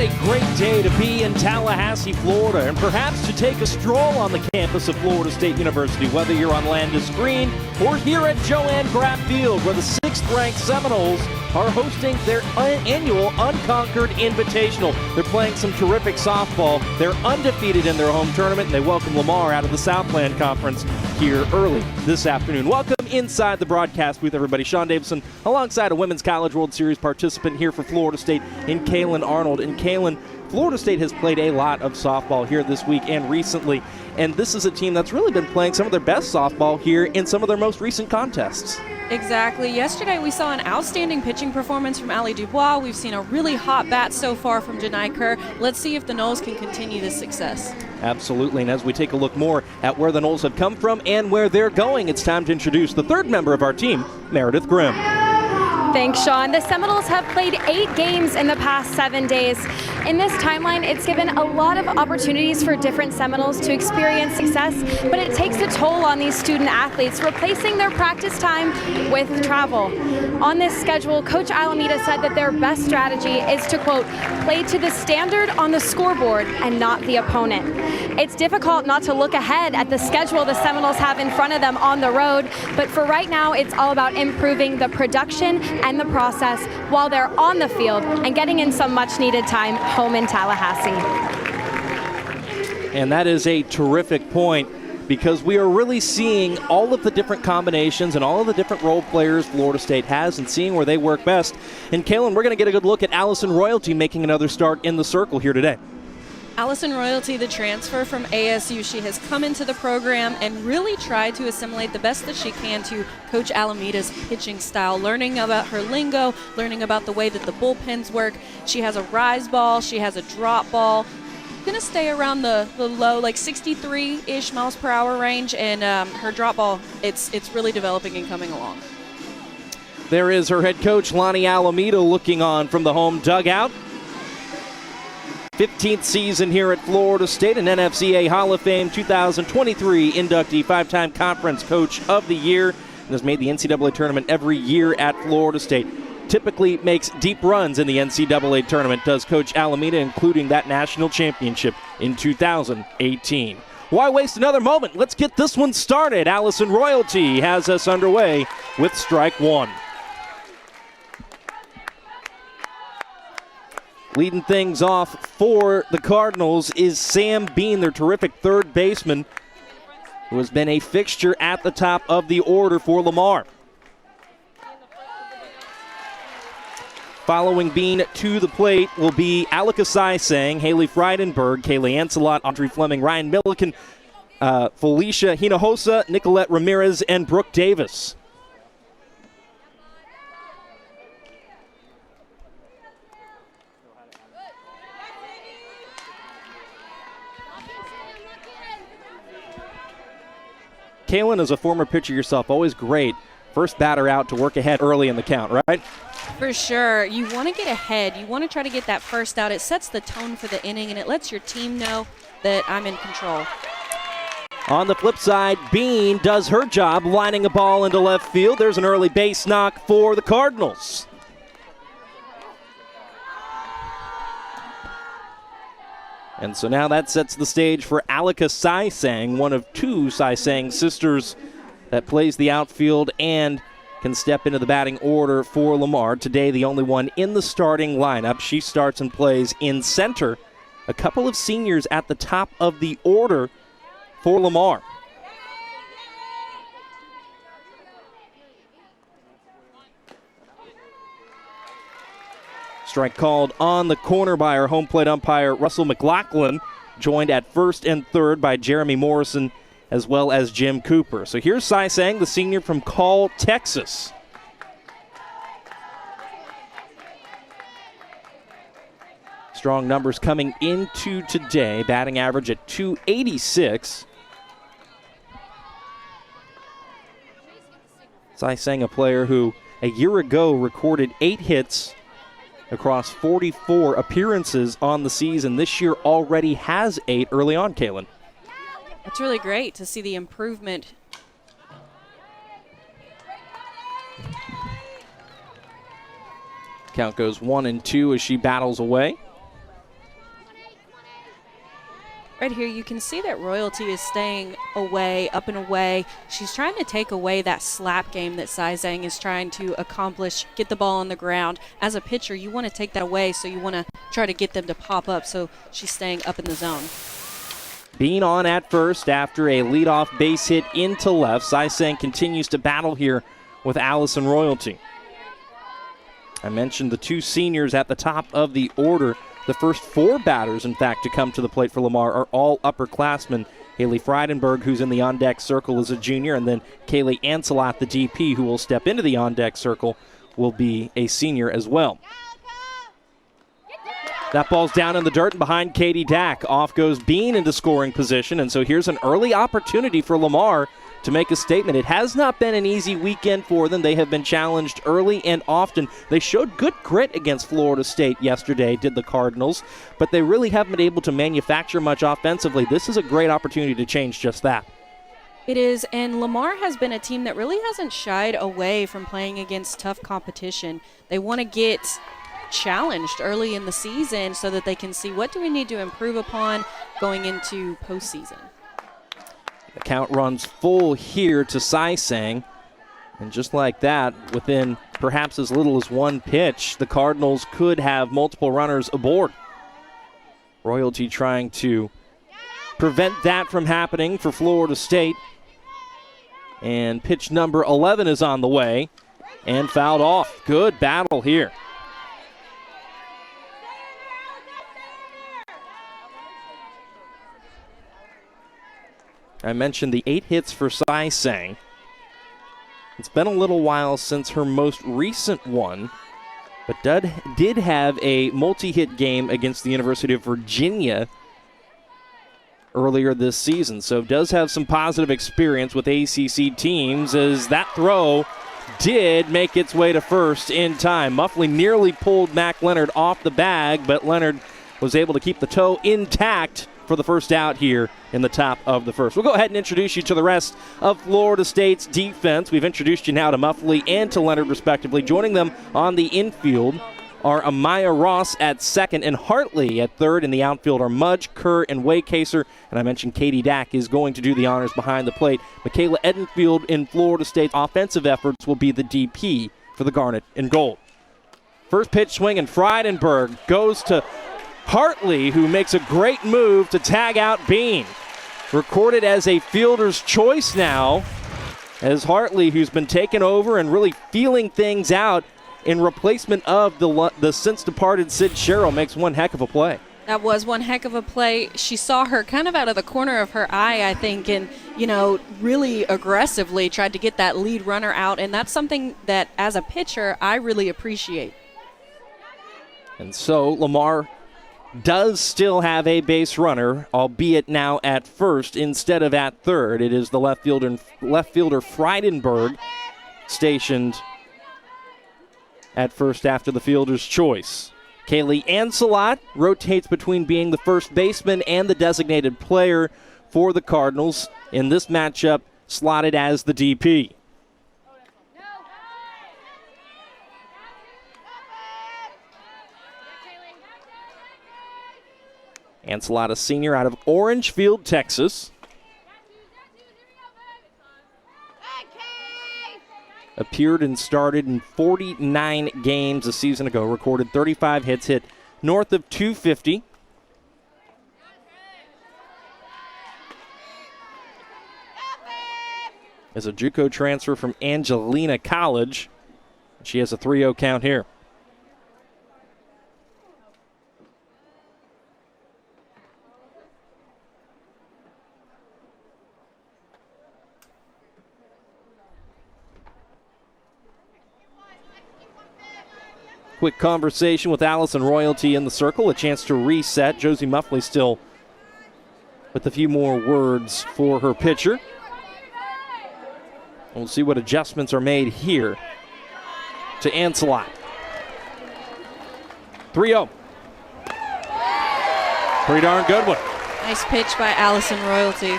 a great day to be in Tallahassee, Florida, and perhaps to take a stroll on the campus of Florida State University, whether you're on Landis Green or here at Joanne Graff Field, where the 6th-ranked Seminoles are hosting their annual Unconquered Invitational. They're playing some terrific softball. They're undefeated in their home tournament, and they welcome Lamar out of the Southland Conference here early this afternoon. Welcome inside the broadcast booth, everybody. Sean Davison alongside a Women's College World Series participant here for Florida State in Kaylin Arnold. And Kaylin, Florida State has played a lot of softball here this week and recently, and this is a team that's really been playing some of their best softball here in some of their most recent contests. Exactly. Yesterday we saw an outstanding pitching performance from Allie Dubois. We've seen a really hot bat so far from Janai Kerr. Let's see if the Noles can continue this success. Absolutely, and as we take a look more at where the Noles have come from and where they're going, it's time to introduce the third member of our team, Meredith Grimm. Thanks, Sean. The Seminoles have played 8 games in the past 7 days. In this timeline, it's given a lot of opportunities for different Seminoles to experience success, but it takes a toll on these student athletes, replacing their practice time with travel. On this schedule, Coach Alameda said that their best strategy is to, quote, play to the standard on the scoreboard and not the opponent. It's difficult not to look ahead at the schedule the Seminoles have in front of them on the road, but for right now, it's all about improving the production and the process while they're on the field and getting in some much needed time home in Tallahassee. And that is a terrific point, because we are really seeing all of the different combinations and all of the different role players Florida State has and seeing where they work best. And Kaylin, we're going to get a good look at Allison Royalty making another start in the circle here today. Allison Royalty, the transfer from ASU, she has come into the program and really tried to assimilate the best that she can to Coach Alameda's pitching style, learning about her lingo, learning about the way that the bullpens work. She has a rise ball, she has a drop ball. Going to stay around the low, like 63-ish miles per hour range, and her drop ball, it's really developing and coming along. There is her head coach, Lonnie Alameda, looking on from the home dugout. 15th season here at Florida State, an NFCA Hall of Fame 2023 inductee, 5-time Conference Coach of the Year, and has made the NCAA tournament every year at Florida State. Typically makes deep runs in the NCAA tournament, does Coach Alameda, including that national championship in 2018. Why waste another moment? Let's get this one started. Allison Royalty has us underway with strike one. Leading things off for the Cardinals is Sam Bean, their terrific third baseman, who has been a fixture at the top of the order for Lamar. Following Bean to the plate will be Alika Saisang, Haley Frydenberg, Kaylee Ancelot, Audrey Fleming, Ryan Milliken, Felicia Hinojosa, Nicolette Ramirez, and Brooke Davis. Kaylin, as a former pitcher yourself, always great. First batter out to work ahead early in the count, right? For sure. You want to get ahead. You want to try to get that first out. It sets the tone for the inning, and it lets your team know that I'm in control. On the flip side, Bean does her job lining a ball into left field. There's an early base knock for the Cardinals. And so now that sets the stage for Alika Saisang, one of 2 Saisang sisters that plays the outfield and can step into the batting order for Lamar. Today, the only one in the starting lineup. She starts and plays in center. A couple of seniors at the top of the order for Lamar. Strike called on the corner by our home plate umpire, Russell McLaughlin, joined at first and third by Jeremy Morrison as well as Jim Cooper. So here's Saisang, the senior from Call, Texas. Strong numbers coming into today, batting average at .286. Saisang, a player who a year ago recorded 8 hits across 44 appearances on the season. This year already has 8 early on, Kaylin. It's really great to see the improvement. Count goes 1-2 as she battles away. Right here, you can see that Royalty is staying away, up and away. She's trying to take away that slap game that Sai Zhang is trying to accomplish, get the ball on the ground. As a pitcher, you want to take that away, so you want to try to get them to pop up, so she's staying up in the zone. Being on at first after a leadoff base hit into left, Sai Zhang continues to battle here with Allison Royalty. I mentioned the two seniors at the top of the order. The first four batters, in fact, to come to the plate for Lamar are all upperclassmen. Haley Freidenberg, who's in the on-deck circle, is a junior, and then Kaylee Ancelot, the DP, who will step into the on-deck circle, will be a senior as well. That ball's down in the dirt and behind Katie Dack. Off goes Bean into scoring position, and so here's an early opportunity for Lamar to make a statement. It has not been an easy weekend for them. They have been challenged early and often. They showed good grit against Florida State yesterday, did the Cardinals, but they really haven't been able to manufacture much offensively. This is a great opportunity to change just that. It is, and Lamar has been a team that really hasn't shied away from playing against tough competition. They want to get challenged early in the season so that they can see what do we need to improve upon going into postseason. The count runs full here to Sai Zhang. And just like that, within perhaps as little as one pitch, the Cardinals could have multiple runners aboard. Royalty trying to prevent that from happening for Florida State. And pitch number 11 is on the way and fouled off. Good battle here. I mentioned the 8 hits for Sai Zhang. It's been a little while since her most recent one, but did have a multi-hit game against the University of Virginia earlier this season, so does have some positive experience with ACC teams, as that throw did make its way to first in time. Muffley nearly pulled Mac Leonard off the bag, but Leonard was able to keep the toe intact for the first out here in the top of the first. We'll go ahead and introduce you to the rest of Florida State's defense. We've introduced you now to Muffley and to Leonard, respectively. Joining them on the infield are Amaya Ross at second and Hartley at third. In the outfield are Mudge, Kerr, and Waycaser. And I mentioned Katie Dack is going to do the honors behind the plate. Michaela Edenfield in Florida State's offensive efforts will be the DP for the Garnet and Gold. First pitch swing, and Freidenberg goes to Hartley, who makes a great move to tag out Bean. Recorded as a fielder's choice now, as Hartley, who's been taken over and really feeling things out in replacement of the since departed Sid Sherrill, makes one heck of a play. That was one heck of a play. She saw her kind of out of the corner of her eye, I think, and, really aggressively tried to get that lead runner out, and that's something that, as a pitcher, I really appreciate. And so Lamar does still have a base runner, albeit now at first instead of at third. It is the left fielder Freidenberg stationed at first after the fielder's choice. Kaylee Ancelot rotates between being the first baseman and the designated player for the Cardinals. In this matchup, slotted as the DP. Ancelot, a senior out of Orangefield, Texas. Appeared and started in 49 games a season ago. Recorded 35 hits, hit north of 250. As a JUCO transfer from Angelina College. She has a 3-0 count here. Quick conversation with Allison Royalty in the circle. A chance to reset. Josie Muffley still with a few more words for her pitcher. We'll see what adjustments are made here to Ancelot. 3-0. Pretty darn good one. Nice pitch by Allison Royalty.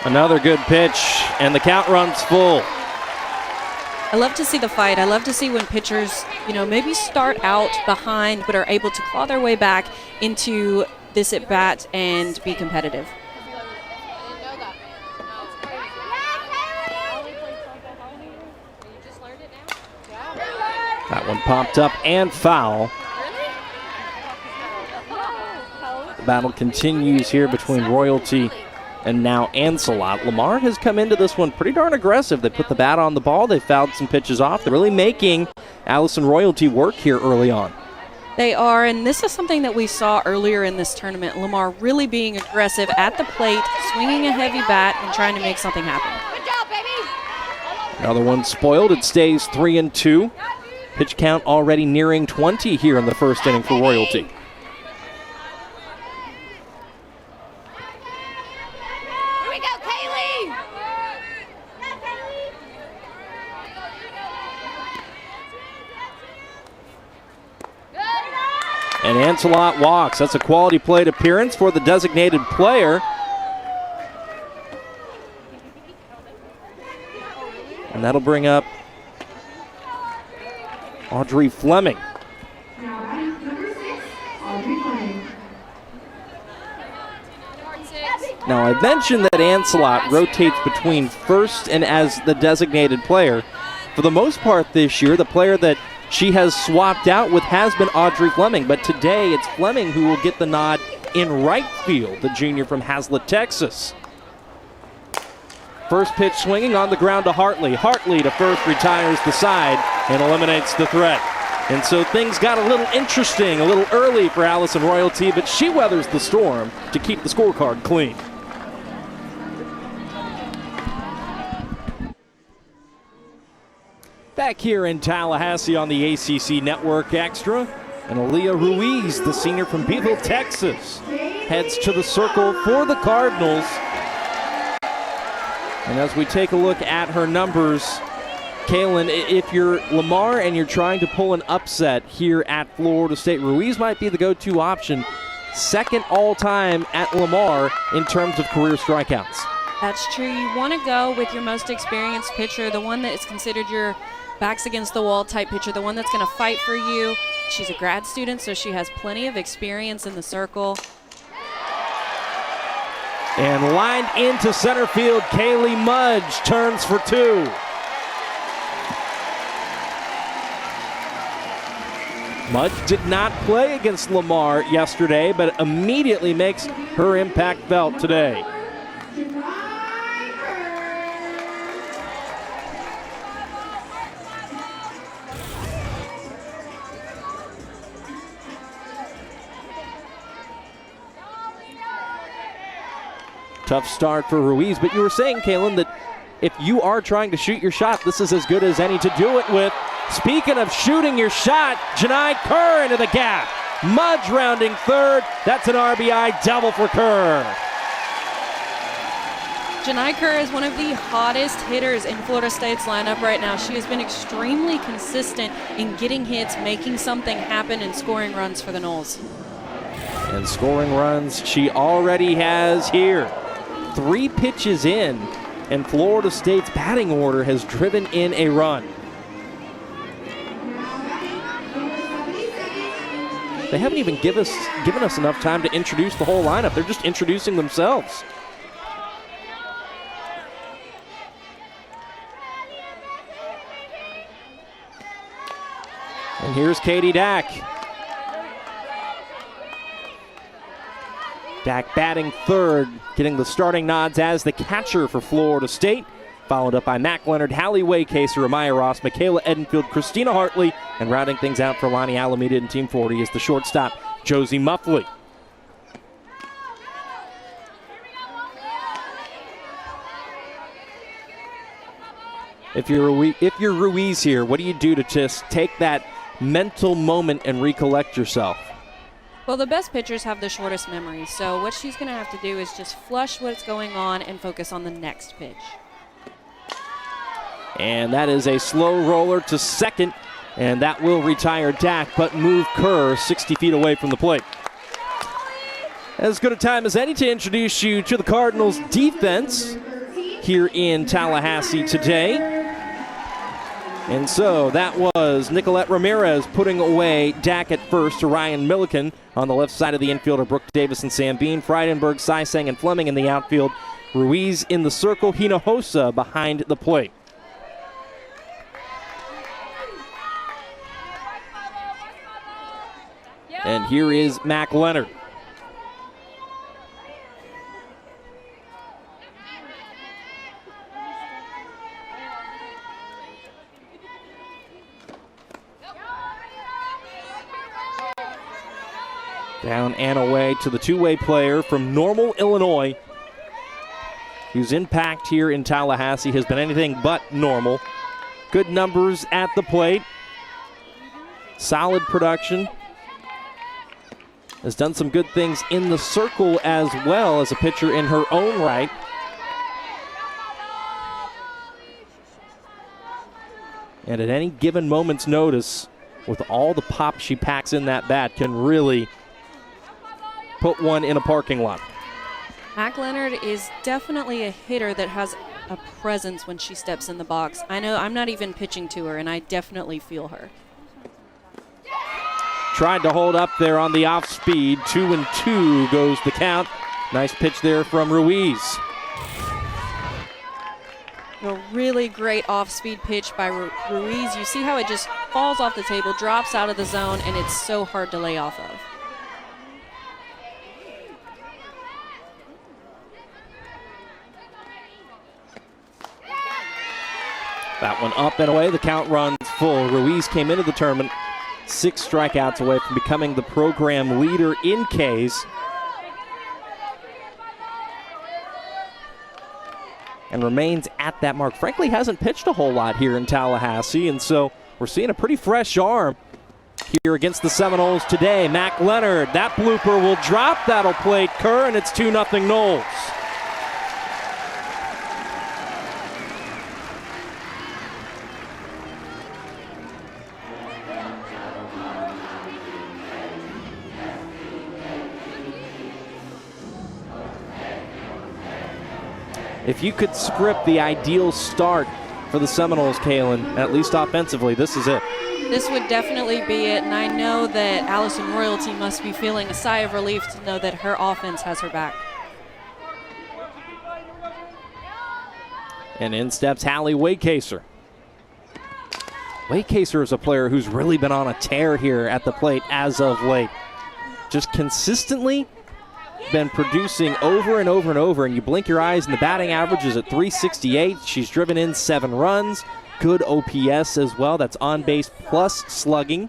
Another good pitch, and the count runs full. I love to see the fight. I love to see when pitchers, maybe start out behind but are able to claw their way back into this at-bat and be competitive. That one popped up and foul. The battle continues here between Royalty and now Ancelot. Lamar has come into this one pretty darn aggressive. They put the bat on the ball. They fouled some pitches off. They're really making Allison Royalty work here early on. They are, and this is something that we saw earlier in this tournament. Lamar really being aggressive at the plate, swinging a heavy bat, and trying to make something happen. Good job, baby. Another one spoiled. It stays 3-2. Pitch count already nearing 20 here in the first inning for Royalty. And Ancelot walks. That's a quality plate appearance for the designated player. And that'll bring up Audrey Fleming. Now, I mentioned that Ancelot rotates between first and as the designated player. For the most part this year, the player that she has swapped out with has been Audrey Fleming, but today it's Fleming who will get the nod in right field, the junior from Hazlet, Texas. First pitch swinging on the ground to Hartley. Hartley to first retires the side and eliminates the threat. And so things got a little interesting, a little early for Allison Royalty, but she weathers the storm to keep the scorecard clean. Back here in Tallahassee on the ACC Network Extra, and Aaliyah Ruiz, the senior from Beeville, Texas, heads to the circle for the Cardinals. And as we take a look at her numbers, Kaylin, if you're Lamar and you're trying to pull an upset here at Florida State, Ruiz might be the go-to option. Second all-time at Lamar in terms of career strikeouts. That's true. You want to go with your most experienced pitcher, the one that is considered your backs against the wall type pitcher, the one that's going to fight for you. She's a grad student, so she has plenty of experience in the circle. And lined into center field, Kaylee Mudge turns for two. Mudge did not play against Lamar yesterday, but immediately makes her impact felt today. Tough start for Ruiz, but you were saying, Kaylin, that if you are trying to shoot your shot, this is as good as any to do it with. Speaking of shooting your shot, Janai Kerr into the gap. Mudge rounding third. That's an RBI double for Kerr. Janai Kerr is one of the hottest hitters in Florida State's lineup right now. She has been extremely consistent in getting hits, making something happen, and scoring runs for the Noles. And scoring runs she already has here. 3 pitches in, and Florida State's batting order has driven in a run. They haven't even given us enough time to introduce the whole lineup. They're just introducing themselves. And here's Katie Dack. Dack batting third, getting the starting nods as the catcher for Florida State. Followed up by Mac Leonard, Hallie Waycaser, Amaya Ross, Michaela Edenfield, Christina Hartley, and rounding things out for Lonnie Alameda and Team 40 is the shortstop, Josie Muffley. If you're Ruiz here, what do you do to just take that mental moment and recollect yourself? Well, the best pitchers have the shortest memories, so what she's going to have to do is just flush what's going on and focus on the next pitch. And that is a slow roller to second, and that will retire Dack, but move Kerr 60 feet away from the plate. As good a time as any to introduce you to the Cardinals defense. here in Tallahassee today. And so that was Nicolette Ramirez putting away Dak at first to Ryan Milliken. On the left side of the infielder, Brooke Davis and Sam Bean. Freidenberg, Sysang, and Fleming in the outfield. Ruiz in the circle. Hinojosa behind the plate. And here is Mac Leonard. Down and away to the two-way player from Normal, Illinois, whose impact here in Tallahassee has been anything but normal. Good numbers at the plate. Solid production. Has done some good things in the circle as well as a pitcher in her own right. And at any given moment's notice, with all the pop she packs in that bat, can really put one in a parking lot. Mac Leonard is definitely a hitter that has a presence when she steps in the box. I know I'm not even pitching to her, and I definitely feel her. Tried to hold up there on the off speed. 2-2 goes the count. Nice pitch there from Ruiz. A really great off-speed pitch by Ruiz. You see how it just falls off the table, drops out of the zone, and it's so hard to lay off of. That one up and away. The count runs full. Ruiz came into the tournament 6 strikeouts away from becoming the program leader in Ks. And remains at that mark. Frankly, hasn't pitched a whole lot here in Tallahassee, and so we're seeing a pretty fresh arm here against the Seminoles today. Mac Leonard, that blooper will drop. That'll plate Kerr, and it's 2-0 Noles. If you could script the ideal start for the Seminoles, Kaylin, at least offensively, this is it. This would definitely be it, and I know that Allison Royalty must be feeling a sigh of relief to know that her offense has her back. And in steps Hallie Waycaser. Waycaser is a player who's really been on a tear here at the plate as of late. Just consistently been producing over and over and over, and you blink your eyes and the batting average is at 368. She's driven in 7 runs. Good OPS as well. That's on base plus slugging.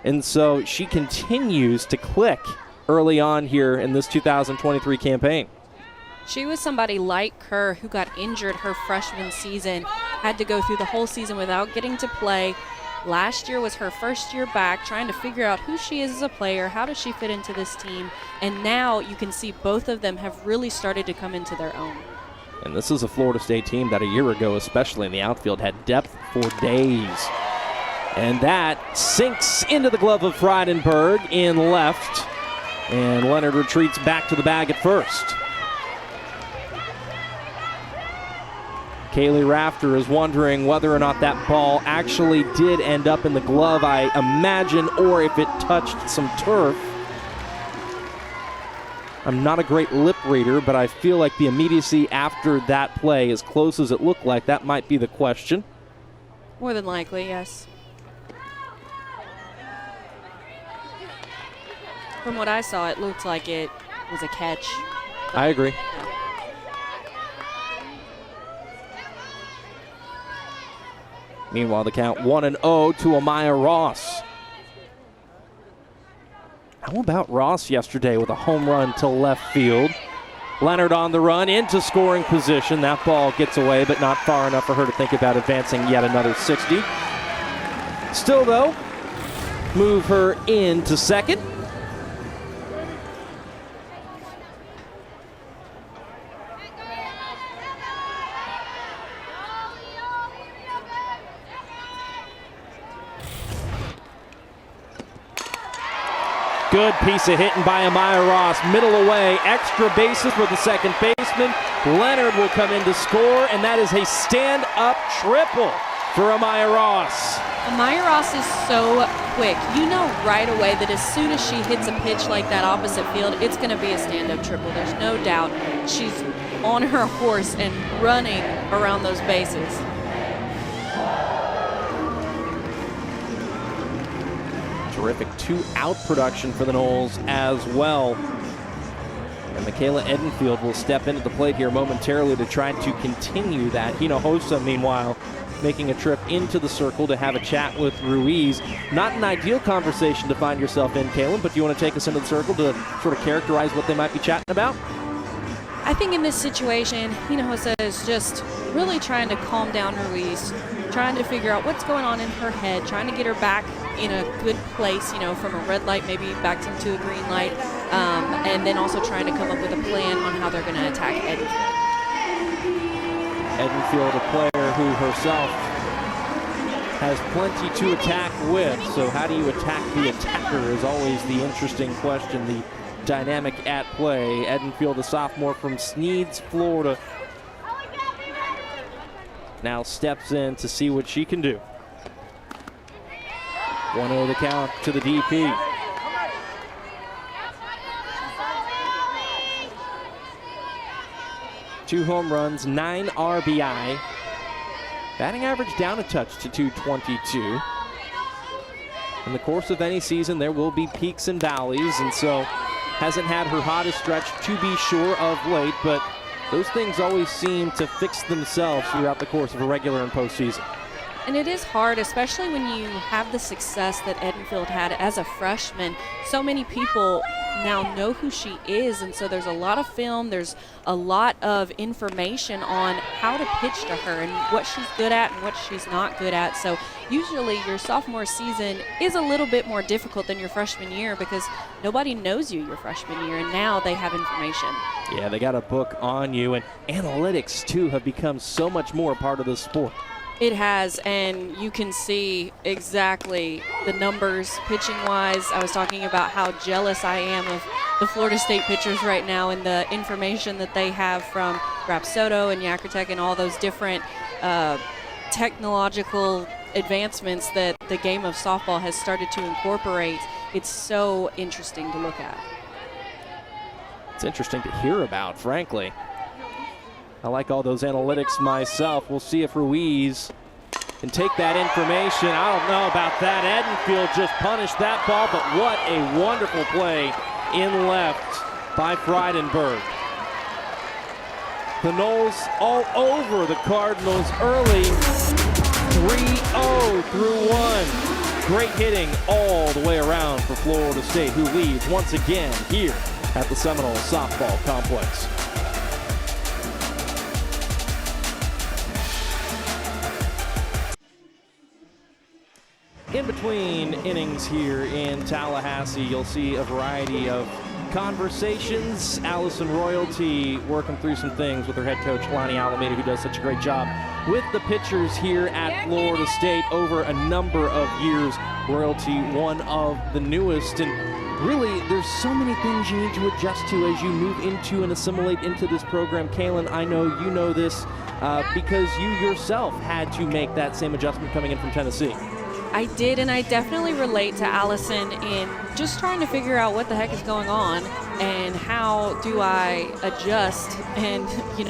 And so she continues to click early on here in this 2023 campaign. She was somebody like Kerr who got injured her freshman season, had to go through the whole season without getting to play. Last year was her first year back, trying to figure out who she is as a player, how does she fit into this team, and now you can see both of them have really started to come into their own. And this is a Florida State team that a year ago, especially in the outfield, had depth for days. And that sinks into the glove of Freidenberg in left, and Leonard retreats back to the bag at first. Kaylee Rafter is wondering whether or not that ball actually did end up in the glove, I imagine, or if it touched some turf. I'm not a great lip reader, but I feel like the immediacy after that play, as close as it looked like, that might be the question. More than likely, yes. From what I saw, it looked like it was a catch. I agree. Meanwhile, the count 1-0 to Amaya Ross. How about Ross yesterday with a home run to left field? Leonard on the run into scoring position. That ball gets away, but not far enough for her to think about advancing yet another 60. Still, though, move her into second. Good piece of hitting by Amaya Ross. Middle away, extra bases for the second baseman. Leonard will come in to score, and that is a stand-up triple for Amaya Ross. Amaya Ross is so quick. You know right away that as soon as she hits a pitch like that opposite field, it's going to be a stand-up triple. There's no doubt. She's on her horse and running around those bases. Terrific two-out production for the Noles as well. And Michaela Edenfield will step into the plate here momentarily to try to continue that. Hinojosa, meanwhile, making a trip into the circle to have a chat with Ruiz. Not an ideal conversation to find yourself in, Kaylin, but do you want to take us into the circle to sort of characterize what they might be chatting about? I think in this situation, Hinojosa is just really trying to calm down Ruiz, trying to figure out what's going on in her head, trying to get her back in a good place, from a red light maybe back into a green light, and then also trying to come up with a plan on how they're going to attack Edenfield. Edenfield, a player who herself has plenty to attack with, so how do you attack the attacker is always the interesting question, the dynamic at play. Edenfield, a sophomore from Sneads, Florida, now steps in to see what she can do. 1-0 the count to the DP. Two home runs, 9 RBI. Batting average down a touch to 222. In the course of any season, there will be peaks and valleys, and so hasn't had her hottest stretch to be sure of late, but those things always seem to fix themselves throughout the course of a regular and postseason. And it is hard, especially when you have the success that Edenfield had as a freshman. So many people now know who she is, and so there's a lot of film, there's a lot of information on how to pitch to her and what she's good at and what she's not good at. So usually your sophomore season is a little bit more difficult than your freshman year because nobody knows you your freshman year, and now they have information. Yeah, they got a book on you, and analytics too have become so much more a part of the sport. It has, and you can see exactly the numbers pitching-wise. I was talking about how jealous I am of the Florida State pitchers right now and the information that they have from Rapsodo and Yakutek and all those different technological advancements that the game of softball has started to incorporate. It's so interesting to look at. It's interesting to hear about, frankly. I like all those analytics myself. We'll see if Ruiz can take that information. I don't know about that. Edenfield just punished that ball, but what a wonderful play in left by Frydenberg. The Noles all over the Cardinals early. 3-0 through 1. Great hitting all the way around for Florida State, who leads once again here at the Seminole Softball Complex. In between innings here in Tallahassee, you'll see a variety of conversations. Allison Royalty working through some things with her head coach, Lonnie Alameda, who does such a great job with the pitchers here at Florida State over a number of years. Royalty, one of the newest, and really there's so many things you need to adjust to as you move into and assimilate into this program. Kaylin, I know you know this because you yourself had to make that same adjustment coming in from Tennessee. I did, and I definitely relate to Allison in just trying to figure out what the heck is going on and how do I adjust and,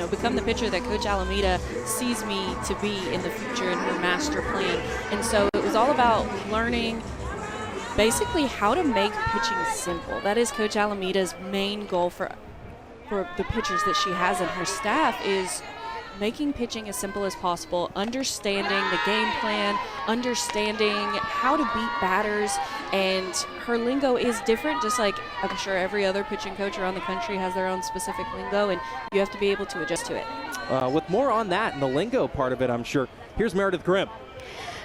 become the pitcher that Coach Alameda sees me to be in the future in her master plan. And so it was all about learning basically how to make pitching simple. That is Coach Alameda's main goal for the pitchers that she has in her staff, is making pitching as simple as possible, understanding the game plan, understanding how to beat batters, and her lingo is different, just like I'm sure every other pitching coach around the country has their own specific lingo, and you have to be able to adjust to it. With more on that and the lingo part of it, I'm sure. Here's Meredith Grimm.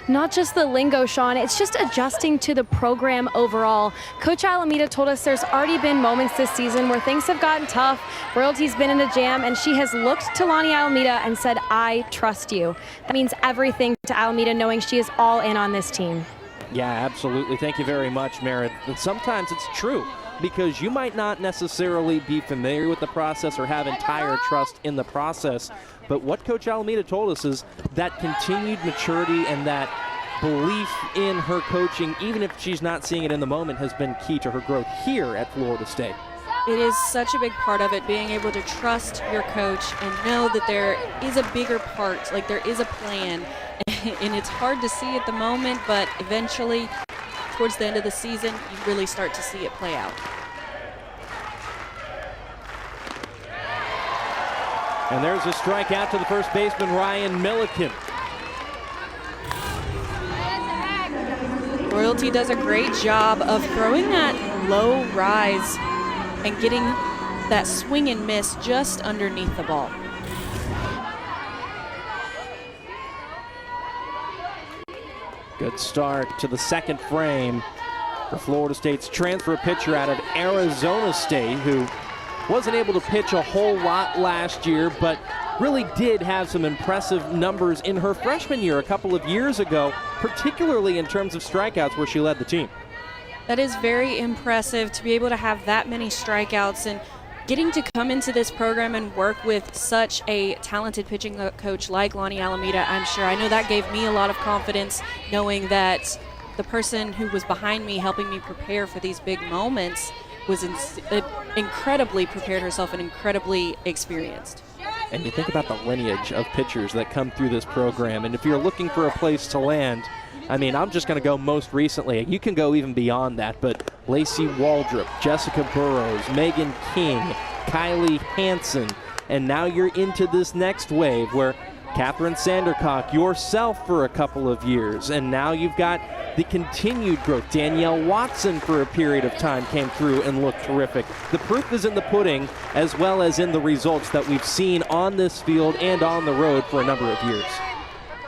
Not just the lingo, Sean, it's just adjusting to the program overall. Coach Alameda told us there's already been moments this season where things have gotten tough, Royalty's been in a jam, and she has looked to Lonnie Alameda and said, I trust you. That means everything to Alameda, knowing she is all in on this team. Yeah, absolutely. Thank you very much, Merritt. And sometimes it's true, because you might not necessarily be familiar with the process or have entire trust in the process. But what Coach Alameda told us is that continued maturity and that belief in her coaching, even if she's not seeing it in the moment, has been key to her growth here at Florida State. It is such a big part of it, being able to trust your coach and know that there is a bigger part, like there is a plan. And it's hard to see at the moment, but eventually, towards the end of the season, you really start to see it play out. And there's a strikeout to the first baseman, Ryan Milliken. Royalty does a great job of throwing that low rise and getting that swing and miss just underneath the ball. Good start to the second frame for Florida State's transfer pitcher out of Arizona State, who wasn't able to pitch a whole lot last year, but really did have some impressive numbers in her freshman year a couple of years ago, particularly in terms of strikeouts where she led the team. That is very impressive to be able to have that many strikeouts and getting to come into this program and work with such a talented pitching coach like Lonnie Alameda. I know that gave me a lot of confidence, knowing that the person who was behind me helping me prepare for these big moments was incredibly prepared herself and incredibly experienced. And you think about the lineage of pitchers that come through this program, and if you're looking for a place to land, I mean, I'm just going to go most recently. You can go even beyond that, but Lacey Waldrop, Jessica Burrows, Megan King, Kylie Hansen, and now you're into this next wave where Catherine Sandercock, yourself for a couple of years, and now you've got the continued growth. Danielle Watson for a period of time came through and looked terrific. The proof is in the pudding, as well as in the results that we've seen on this field and on the road for a number of years.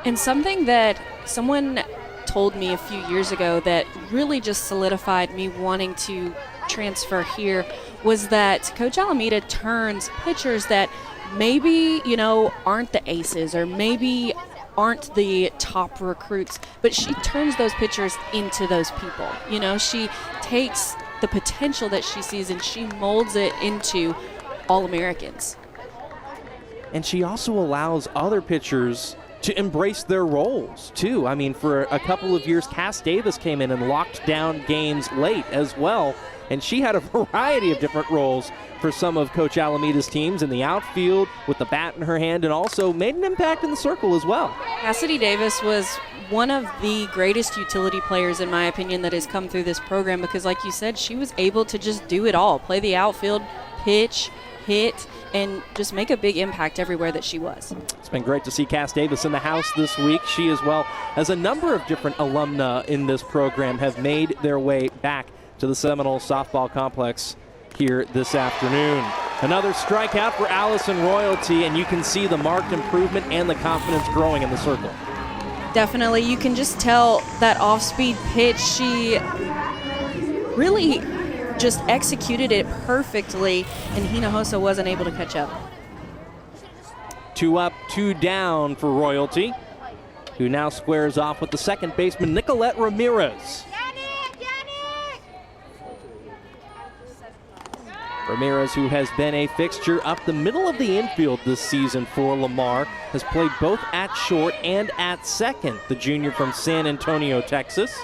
And something that someone told me a few years ago that really just solidified me wanting to transfer here was that Coach Alameda turns pitchers that maybe, aren't the aces or maybe aren't the top recruits, but she turns those pitchers into those people. She takes the potential that she sees and she molds it into All-Americans. And she also allows other pitchers to embrace their roles, too. I mean, for a couple of years, Cass Davis came in and locked down games late as well, and she had a variety of different roles for some of Coach Alameda's teams in the outfield with the bat in her hand, and also made an impact in the circle as well. Cassidy Davis was one of the greatest utility players, in my opinion, that has come through this program because, like you said, she was able to just do it all, play the outfield, pitch, hit, and just make a big impact everywhere that she was. It's been great to see Cass Davis in the house this week. She, as well as a number of different alumna in this program, have made their way back to the Seminole softball complex here this afternoon. Another strikeout for Allison Royalty, and you can see the marked improvement and the confidence growing in the circle. Definitely. You can just tell that off-speed pitch, she really just executed it perfectly, and Hinojosa wasn't able to catch up. 2 up, 2 down for Royalty, who now squares off with the second baseman, Nicolette Ramirez. Ramirez, who has been a fixture up the middle of the infield this season for Lamar, has played both at short and at second, the junior from San Antonio, Texas.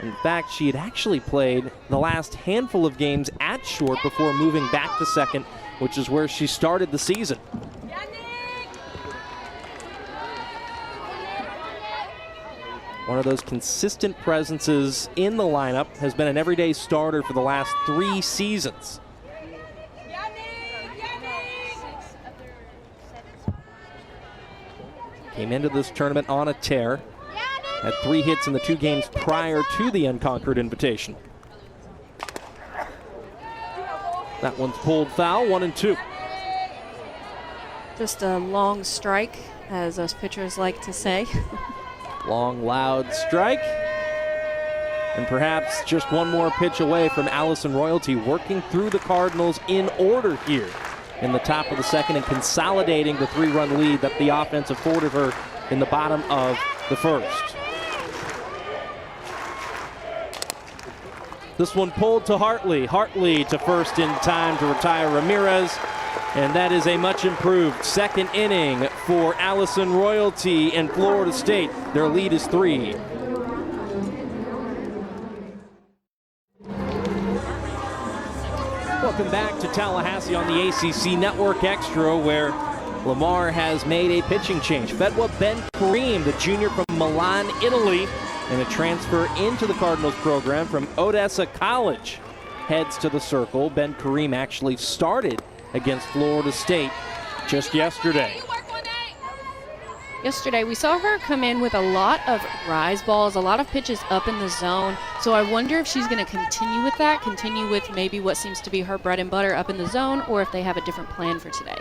In fact, she had actually played the last handful of games at short before moving back to second, which is where she started the season. One of those consistent presences in the lineup, has been an everyday starter for the last 3 seasons. Came into this tournament on a tear. Had 3 hits in the 2 games prior to the Unconquered Invitation. That one's pulled foul, 1-2. Just a long strike, as us pitchers like to say. Long, loud strike. And perhaps just one more pitch away from Allison Royalty, working through the Cardinals in order here in the top of the second and consolidating the 3-run lead that the offense afforded her in the bottom of the first. This one pulled to Hartley. Hartley to first in time to retire Ramirez. And that is a much improved second inning for Allison Royalty and Florida State. Their lead is 3. Welcome back to Tallahassee on the ACC Network Extra, where Lamar has made a pitching change. Fedwa Ben Kareem, the junior from Milan, Italy, and a transfer into the Cardinals program from Odessa College, heads to the circle. Ben Kareem actually started against Florida State just yesterday. Yesterday, we saw her come in with a lot of rise balls, a lot of pitches up in the zone. So I wonder if she's going to continue with that, continue with maybe what seems to be her bread and butter up in the zone, or if they have a different plan for today.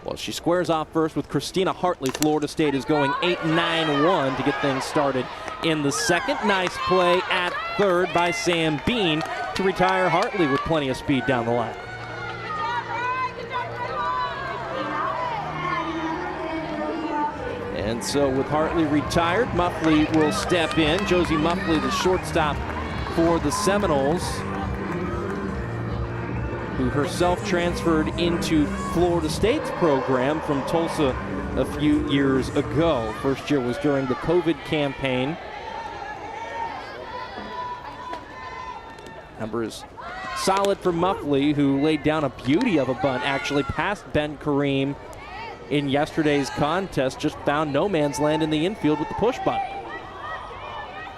Well, she squares off first with Christina Hartley. Florida State is going 8-9-1 to get things started in the second. Nice play at third by Sam Bean to retire Hartley with plenty of speed down the line. And so with Hartley retired, Muffley will step in. Josie Muffley, the shortstop for the Seminoles, who herself transferred into Florida State's program from Tulsa a few years ago. First year was during the COVID campaign. Number is solid for Muffley, who laid down a beauty of a bunt, actually past Ben Kareem in yesterday's contest. Just found no man's land in the infield with the push bunt.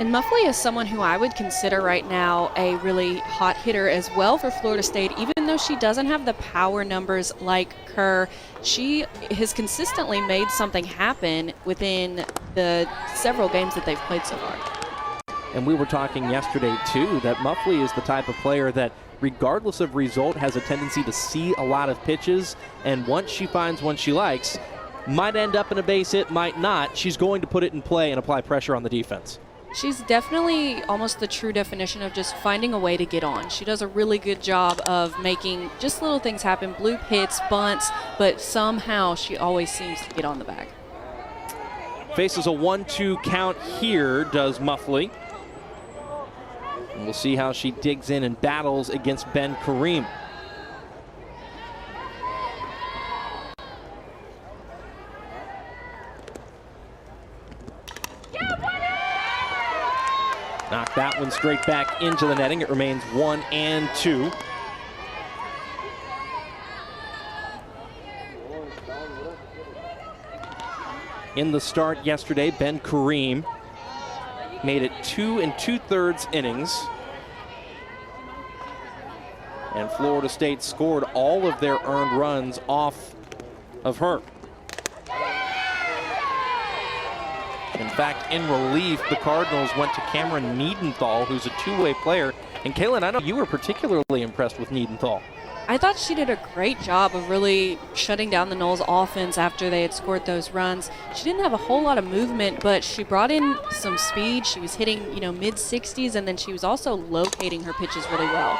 And Muffley is someone who I would consider right now a really hot hitter as well for Florida State. Even though she doesn't have the power numbers like Kerr, she has consistently made something happen within the several games that they've played so far. And we were talking yesterday, too, that Muffley is the type of player that, regardless of result, has a tendency to see a lot of pitches. And once she finds one she likes, might end up in a base hit, might not. She's going to put it in play and apply pressure on the defense. She's definitely almost the true definition of just finding a way to get on. She does a really good job of making just little things happen, bloop hits, bunts, but somehow she always seems to get on the bag. Faces a 1-2 count here, does Muffley. And we'll see how she digs in and battles against Ben Kareem. Knock that one straight back into the netting. It remains 1-2. In the start yesterday, Ben Kareem made it 2 2/3 innings. And Florida State scored all of their earned runs off of her. In fact, in relief, the Cardinals went to Cameron Niedenthal, who's a two-way player. And Kaylin, I know you were particularly impressed with Niedenthal. I thought she did a great job of really shutting down the Noles offense after they had scored those runs. She didn't have a whole lot of movement, but she brought in some speed. She was hitting, mid-60s, and then she was also locating her pitches really well.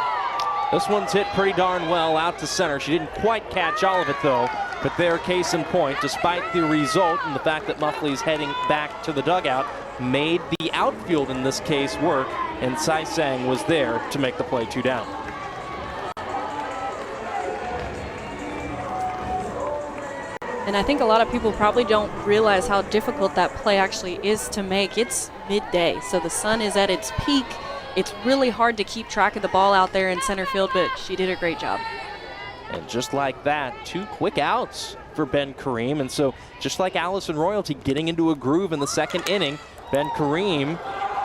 This one's hit pretty darn well out to center. She didn't quite catch all of it, though. But there, case in point, despite the result and the fact that Muffley's heading back to the dugout, made the outfield in this case work, and Sai Sang was there to make the play 2 down. And I think a lot of people probably don't realize how difficult that play actually is to make. It's midday, so the sun is at its peak. It's really hard to keep track of the ball out there in center field, but she did a great job. And just like that, 2 quick outs for Ben Kareem. And so just like Allison Royalty getting into a groove in the second inning, Ben Kareem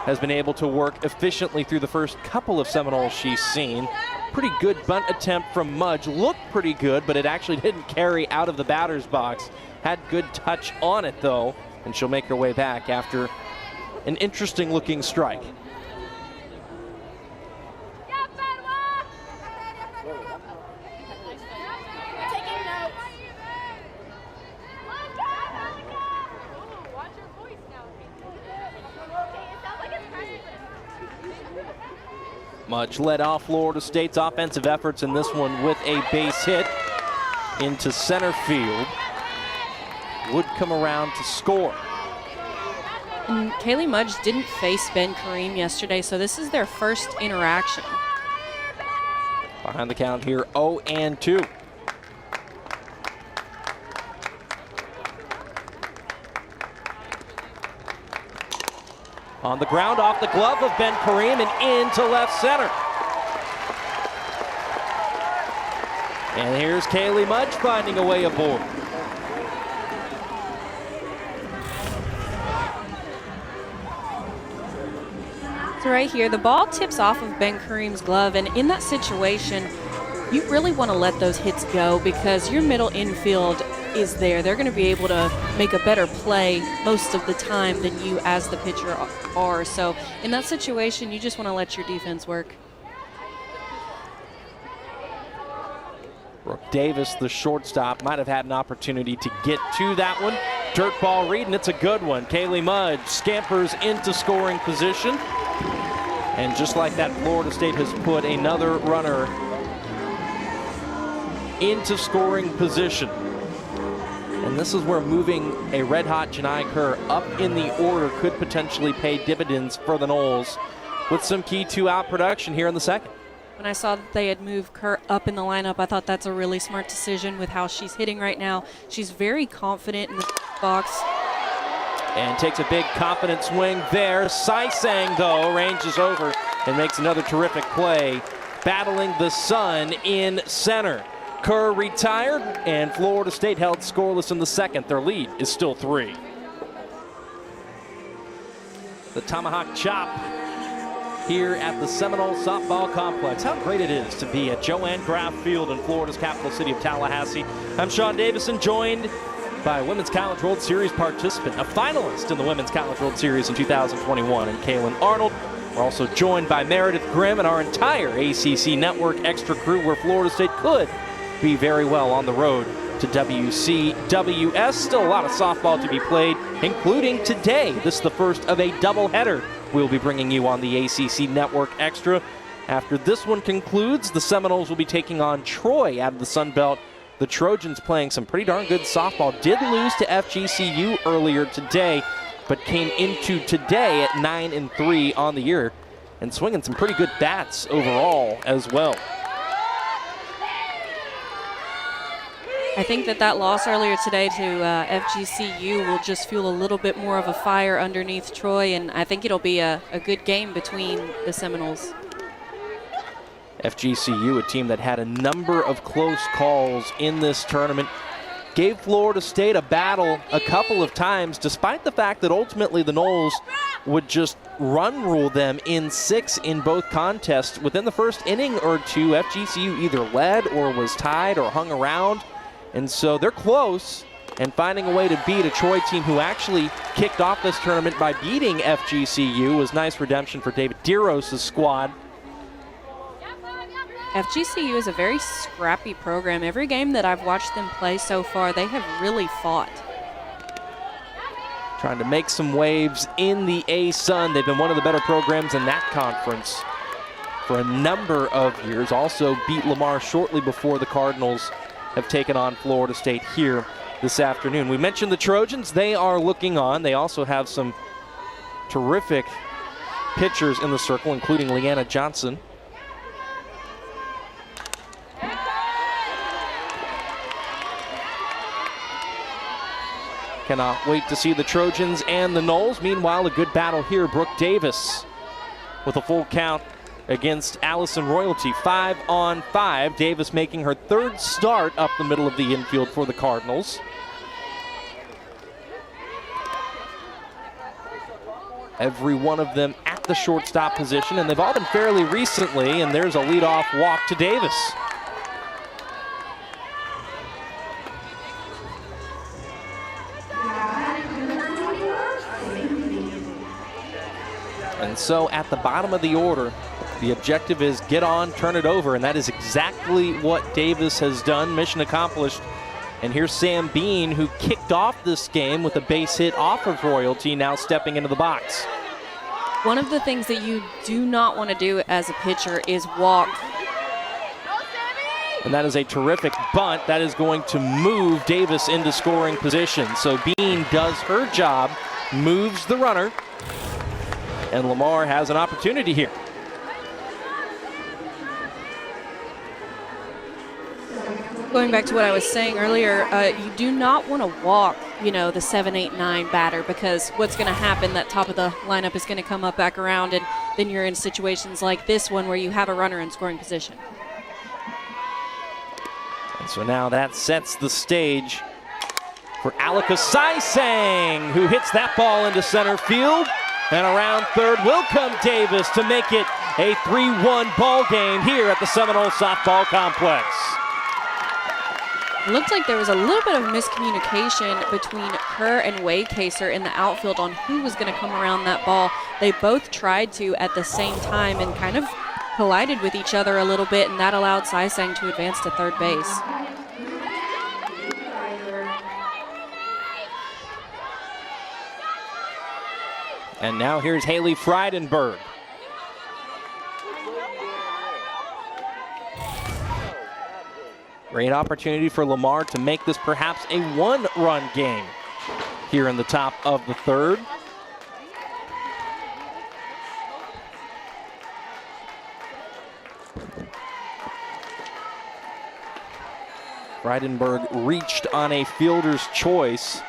has been able to work efficiently through the first couple of Seminoles she's seen. Pretty good bunt attempt from Mudge. Looked pretty good, but it actually didn't carry out of the batter's box. Had good touch on it, though, and she'll make her way back after an interesting-looking strike. Mudge led off Florida State's offensive efforts in this one with a base hit into center field. Would come around to score. And Kaylee Mudge didn't face Ben Kareem yesterday, so this is their first interaction. Behind the count here, 0-2. On the ground, off the glove of Ben Kareem and into left center. And here's Kaylee Mudge finding a way aboard. So right here, the ball tips off of Ben Kareem's glove, and in that situation, you really want to let those hits go because your middle infield is there. They're going to be able to make a better play most of the time than you as the pitcher are. So in that situation, you just want to let your defense work. Brooke Davis, the shortstop, might have had an opportunity to get to that one. Dirt ball read, and it's a good one. Kaylee Mudge scampers into scoring position. And just like that, Florida State has put another runner into scoring position. And this is where moving a red-hot Janai Kerr up in the order could potentially pay dividends for the Noles with some key two-out production here in the second. When I saw that they had moved Kerr up in the lineup, I thought that's a really smart decision with how she's hitting right now. She's very confident in the box. And takes a big confident swing there. Saisang, though, ranges over and makes another terrific play, battling the sun in center. Kerr retired, and Florida State held scoreless in the second. Their lead is still 3. The tomahawk chop here at the Seminole Softball Complex. How great it is to be at Joanne Graff Field in Florida's capital city of Tallahassee. I'm Sean Davison, joined by Women's College World Series participant, a finalist in the Women's College World Series in 2021, and Kaylin Arnold. We're also joined by Meredith Grimm and our entire ACC Network extra crew, where Florida State could be very well on the road to WCWS. Still a lot of softball to be played, including today. This is the first of a doubleheader we'll be bringing you on the ACC Network Extra. After this one concludes, the Seminoles will be taking on Troy out of the Sun Belt. The Trojans playing some pretty darn good softball. Did lose to FGCU earlier today, but came into today at 9-3 on the year and swinging some pretty good bats overall as well. I think that loss earlier today to FGCU will just fuel a little bit more of a fire underneath Troy, and I think it'll be a good game between the Seminoles. FGCU, a team that had a number of close calls in this tournament, gave Florida State a battle a couple of times, despite the fact that ultimately the Noles would just run rule them in 6 in both contests. Within the first inning or two, FGCU either led or was tied or hung around. And so they're close, and finding a way to beat a Troy team who actually kicked off this tournament by beating FGCU was nice redemption for David Deros' squad. FGCU is a very scrappy program. Every game that I've watched them play so far, they have really fought. Trying to make some waves in the A-Sun. They've been one of the better programs in that conference for a number of years. Also beat Lamar shortly before the Cardinals have taken on Florida State here this afternoon. We mentioned the Trojans. They are looking on. They also have some terrific pitchers in the circle, including Leanna Johnson. Cannot wait to see the Trojans and the Noles. Meanwhile, a good battle here. Brooke Davis with a full count against Allison Royalty. 5-on-5. Davis making her third start up the middle of the infield for the Cardinals. Every one of them at the shortstop position, and they've all been fairly recently, and there's a leadoff walk to Davis. And so at the bottom of the order, the objective is get on, turn it over, and that is exactly what Davis has done. Mission accomplished. And here's Sam Bean, who kicked off this game with a base hit off of Royalty, now stepping into the box. One of the things that you do not want to do as a pitcher is walk. And that is a terrific bunt. That is going to move Davis into scoring position. So Bean does her job moves the runner, and Lamar has an opportunity here. Going back to what I was saying earlier, you do not want to walk, the 7, 8, 9 batter, because what's going to happen, that top of the lineup is going to come up back around, and then you're in situations like this one where you have a runner in scoring position. And so now that sets the stage for Alika Saisang, who hits that ball into center field. And around third will come Davis to make it a 3-1 ball game here at the Seminole Softball Complex. It looked like there was a little bit of miscommunication between her and Wade Kaser in the outfield on who was going to come around that ball. They both tried to at the same time and kind of collided with each other a little bit, and that allowed Saisang to advance to third base. And now here's Haley Frydenberg. Great opportunity for Lamar to make this perhaps a one-run game here in the top of the third. Frydenberg reached on a fielder's choice.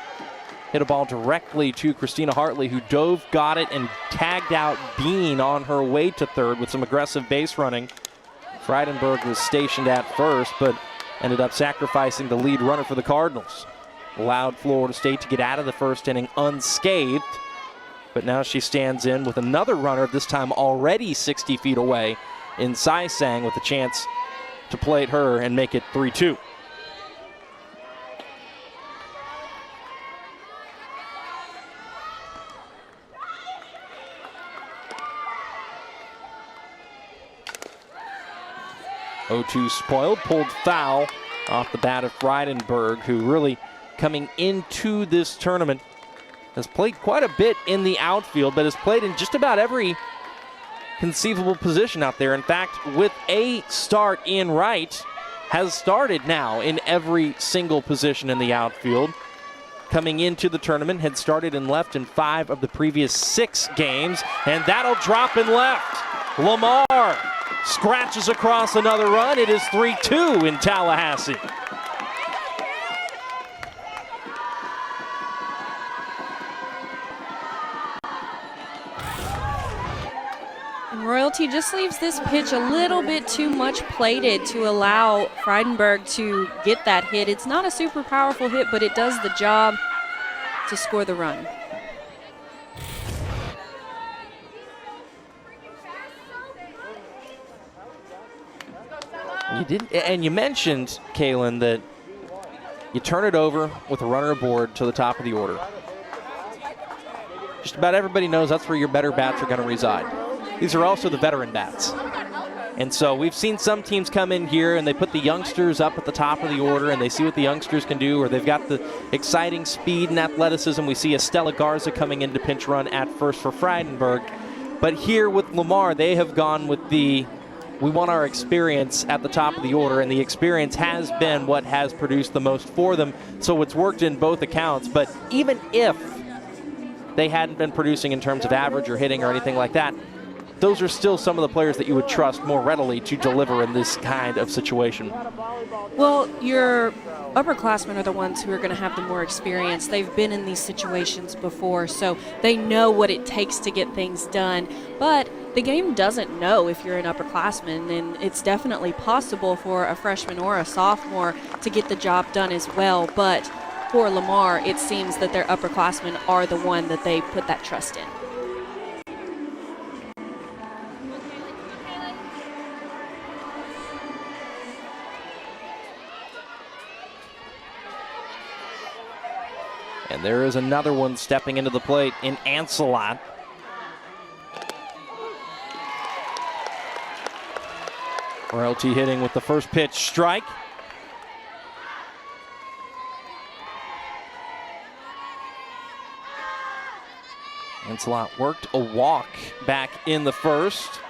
Hit a ball directly to Christina Hartley, who dove, got it, and tagged out Bean on her way to third with some aggressive base running. Frydenberg was stationed at first, but ended up sacrificing the lead runner for the Cardinals. Allowed Florida State to get out of the first inning unscathed, but now she stands in with another runner, this time already 60 feet away, in Saisang, with a chance to plate her and make it 3-2. O2 spoiled, pulled foul off the bat of Frydenberg, who really coming into this tournament has played quite a bit in the outfield, but has played in just about every conceivable position out there. In fact, with a start in right, has started now in every single position in the outfield. Coming into the tournament, had started in left in 5 of the previous 6 games, and that'll drop in left. Lamar scratches across another run. It is 3-2 in Tallahassee. And Royalty just leaves this pitch a little bit too much plated to allow Frydenberg to get that hit. It's not a super powerful hit, but it does the job to score the run. You mentioned, Kaylin, that you turn it over with a runner aboard to the top of the order. Just about everybody knows that's where your better bats are going to reside. These are also the veteran bats. And so we've seen some teams come in here and they put the youngsters up at the top of the order and they see what the youngsters can do, or they've got the exciting speed and athleticism. We see Estella Garza coming in to pinch run at first for Frydenberg. But here with Lamar, they have gone with we want our experience at the top of the order, and the experience has been what has produced the most for them. So it's worked in both accounts. But even if they hadn't been producing in terms of average or hitting or anything like that, those are still some of the players that you would trust more readily to deliver in this kind of situation. Well, your upperclassmen are the ones who are going to have the more experience. They've been in these situations before, so they know what it takes to get things done. But the game doesn't know if you're an upperclassman, and it's definitely possible for a freshman or a sophomore to get the job done as well. But for Lamar, it seems that their upperclassmen are the one that they put that trust in. And there is another one stepping into the plate in Ancelot. Royalty hitting with the first pitch strike. Ancelot worked a walk back in the first.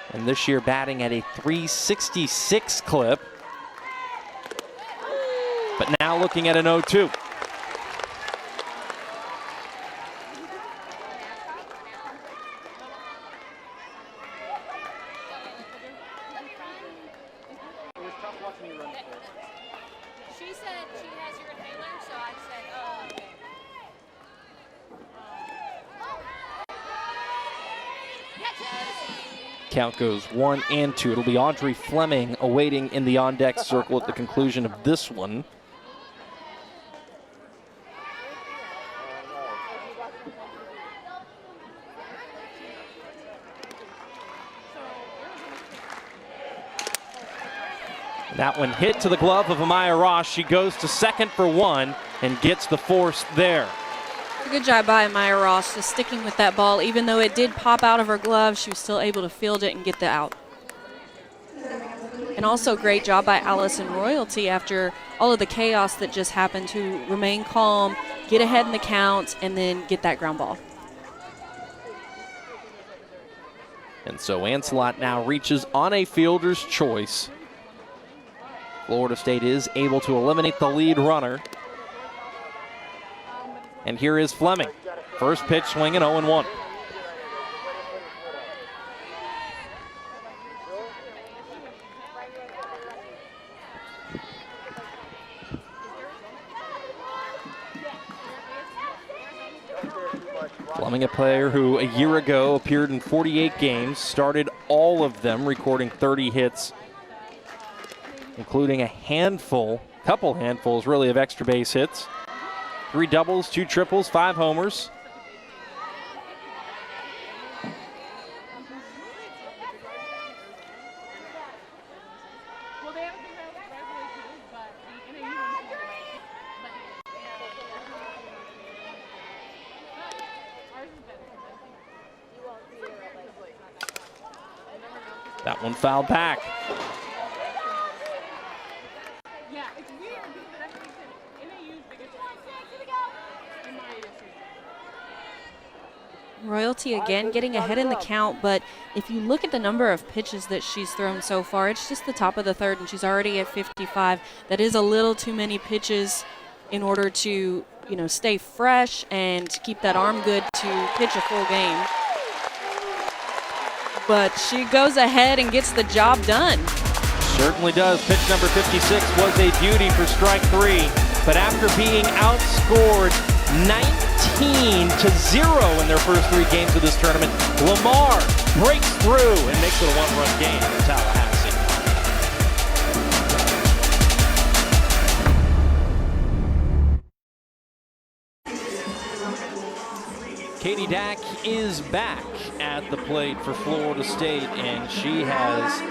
And this year batting at a .366 clip. But now looking at an 0-2. She said she has your inhaler, so I said, oh, okay. Count goes 1 and 2. It'll be Audrey Fleming awaiting in the on-deck circle at the conclusion of this one. That one hit to the glove of Amaya Ross. She goes to second for 1 and gets the force there. Good job by Amaya Ross, just sticking with that ball. Even though it did pop out of her glove, she was still able to field it and get the out. And also great job by Allison Royalty after all of the chaos that just happened to remain calm, get ahead in the count, and then get that ground ball. And so Ancelot now reaches on a fielder's choice. Florida State is able to eliminate the lead runner. And here is Fleming. First pitch swinging 0-1. Fleming, a player who a year ago appeared in 48 games, started all of them, recording 30 hits, including a couple handfuls really, of extra base hits. 3 doubles, 2 triples, 5 homers. That one fouled back. Royalty again getting ahead in the count, but if you look at the number of pitches that she's thrown so far, it's just the top of the third and she's already at 55. That is a little too many pitches in order to, stay fresh and keep that arm good to pitch a full game. But she goes ahead and gets the job done. Certainly does. Pitch number 56 was a beauty for strike 3, but after being outscored 19-0 in their first 3 games of this tournament, Lamar breaks through and makes it a 1-run game in Tallahassee. Katie Dack is back at the plate for Florida State, and she has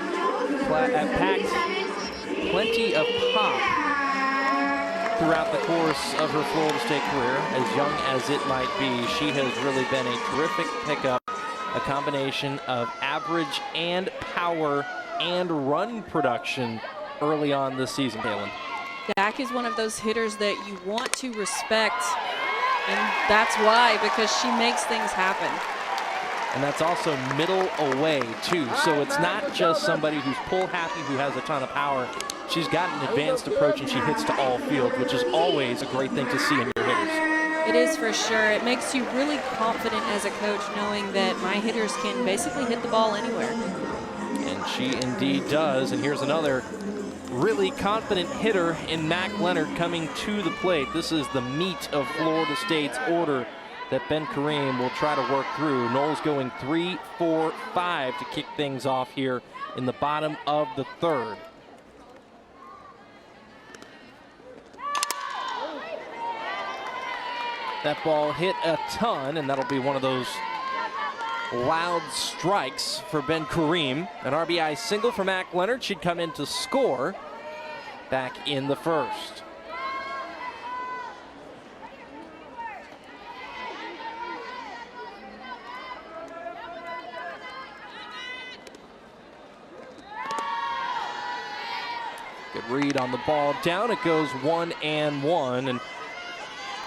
packed plenty of pop throughout the course of her Florida State career. As young as it might be, she has really been a terrific pickup, a combination of average and power and run production early on this season, Kaylin. Dack is one of those hitters that you want to respect, and that's why, because she makes things happen. And that's also middle away, too. So it's not just somebody who's pull happy, who has a ton of power. She's got an advanced approach, and she hits to all field, which is always a great thing to see in your hitters. It is for sure. It makes you really confident as a coach knowing that my hitters can basically hit the ball anywhere. And she indeed does. And here's another really confident hitter in Mac Leonard coming to the plate. This is the meat of Florida State's order that Ben Kareem will try to work through. Knowles going 3, 4, 5 to kick things off here in the bottom of the third. That ball hit a ton, and that'll be one of those loud strikes for Ben Kareem. An RBI single for Mac Leonard. She'd come in to score back in the first. Good read on the ball down. It goes 1-1. And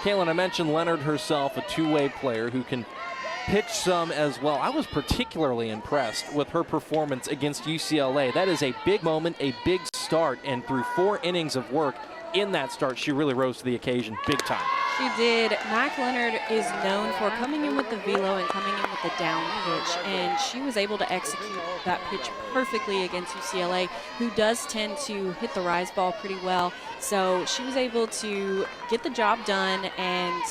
Kaylin, I mentioned Leonard herself, a two-way player who can pitch some as well. I was particularly impressed with her performance against UCLA. That is a big moment, a big start start, and through 4 innings of work in that start, she really rose to the occasion big time. She did. Mac Leonard is known for coming in with the velo and coming in with the down pitch, and she was able to execute that pitch perfectly against UCLA, who does tend to hit the rise ball pretty well. So she was able to get the job done and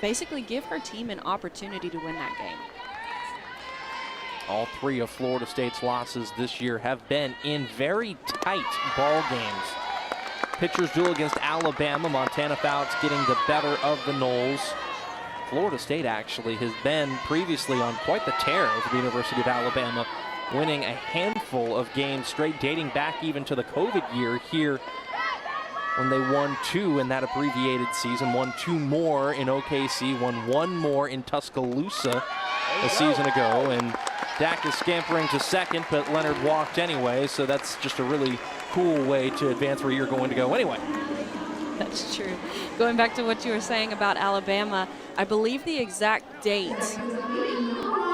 basically give her team an opportunity to win that game. All 3 of Florida State's losses this year have been in very tight ball games. Pitchers duel against Alabama. Montana Fouts getting the better of the Noles. Florida State actually has been previously on quite the tear over the University of Alabama, winning a handful of games straight, dating back even to the COVID year here when they won 2 in that abbreviated season, won 2 more in OKC, won 1 more in Tuscaloosa a season ago. And Dak is scampering to second, but Leonard walked anyway, so that's just a really cool way to advance where you're going to go anyway. That's true. Going back to what you were saying about Alabama, I believe the exact date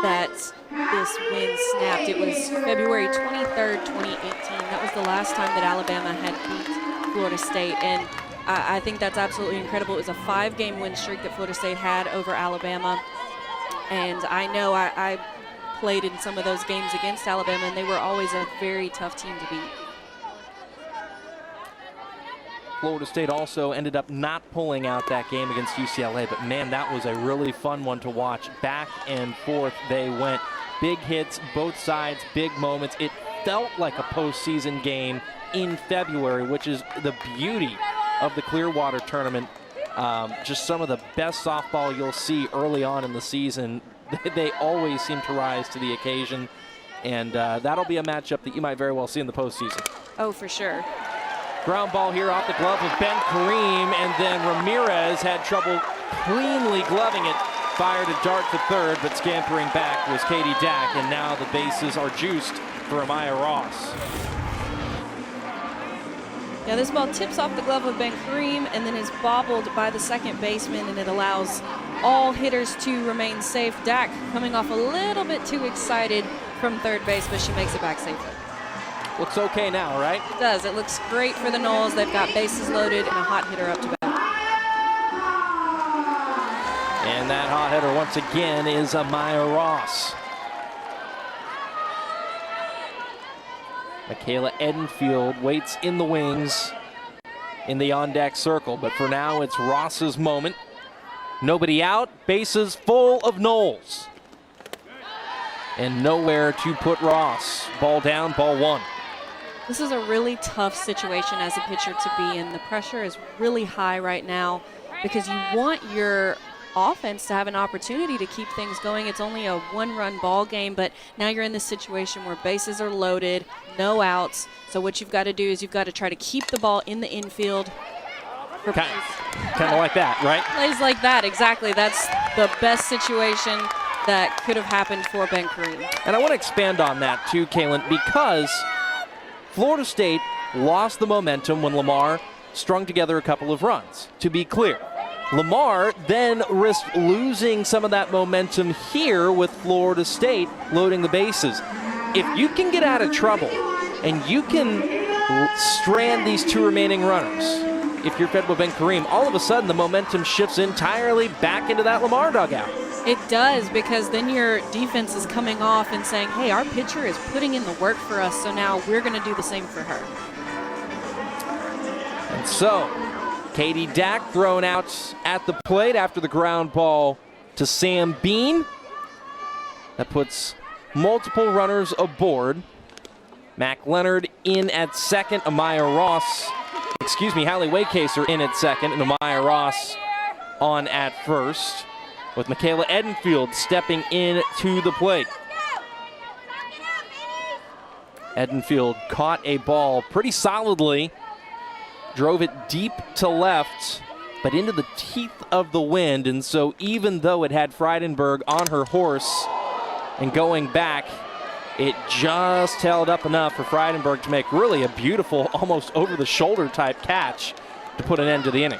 that this win snapped, it was February 23rd, 2018. That was the last time that Alabama had beat Florida State, and I think that's absolutely incredible. It was a 5-game win streak that Florida State had over Alabama, and I know I played in some of those games against Alabama, and they were always a very tough team to beat. Florida State also ended up not pulling out that game against UCLA, but man, that was a really fun one to watch. Back and forth they went. Big hits, both sides, big moments. It felt like a postseason game in February, which is the beauty of the Clearwater tournament. Just some of the best softball you'll see early on in the season. They always seem to rise to the occasion, and that'll be a matchup that you might very well see in the postseason. Oh, for sure. Ground ball here off the glove of Ben Kareem, and then Ramirez had trouble cleanly gloving it. Fired a dart to third, but scampering back was Katie Dack, and now the bases are juiced for Amaya Ross. Now this ball tips off the glove of Ben Kareem and then is bobbled by the second baseman, and it allows all hitters to remain safe. Dack coming off a little bit too excited from third base, but she makes it back safely. Looks okay now, right? It does. It looks great for the Noles. They've got bases loaded and a hot hitter up to bat. And that hot hitter once again is Amaya Ross. Michaela Edenfield waits in the wings in the on-deck circle, but for now it's Ross's moment. Nobody out, bases full of Noles. And nowhere to put Ross. Ball down, ball 1. This is a really tough situation as a pitcher to be in. The pressure is really high right now because you want your offense to have an opportunity to keep things going. It's only a 1-run ball game, but now you're in this situation where bases are loaded, no outs. So what you've got to do is you've got to try to keep the ball in the infield. Kind of like that, right? Plays like that, exactly. That's the best situation that could have happened for Ben Kareem. And I want to expand on that too, Kaylin, because Florida State lost the momentum when Lamar strung together a couple of runs. To be clear, Lamar then risked losing some of that momentum here with Florida State loading the bases. If you can get out of trouble and you can strand these 2 remaining runners, if you're fed with Ben Kareem, all of a sudden the momentum shifts entirely back into that Lamar dugout. It does, because then your defense is coming off and saying, hey, our pitcher is putting in the work for us, so now we're going to do the same for her. And so, Katie Dack thrown out at the plate after the ground ball to Sam Bean. That puts multiple runners aboard. Mac Leonard in at second, Hallie Waycaser in at second, and Amaya Ross on at first, with Michaela Edenfield stepping in to the plate. Edenfield caught a ball pretty solidly, drove it deep to left, but into the teeth of the wind, and so even though it had Frydenberg on her horse and going back, it just held up enough for Frydenberg to make really a beautiful, almost over-the-shoulder type catch to put an end to the inning.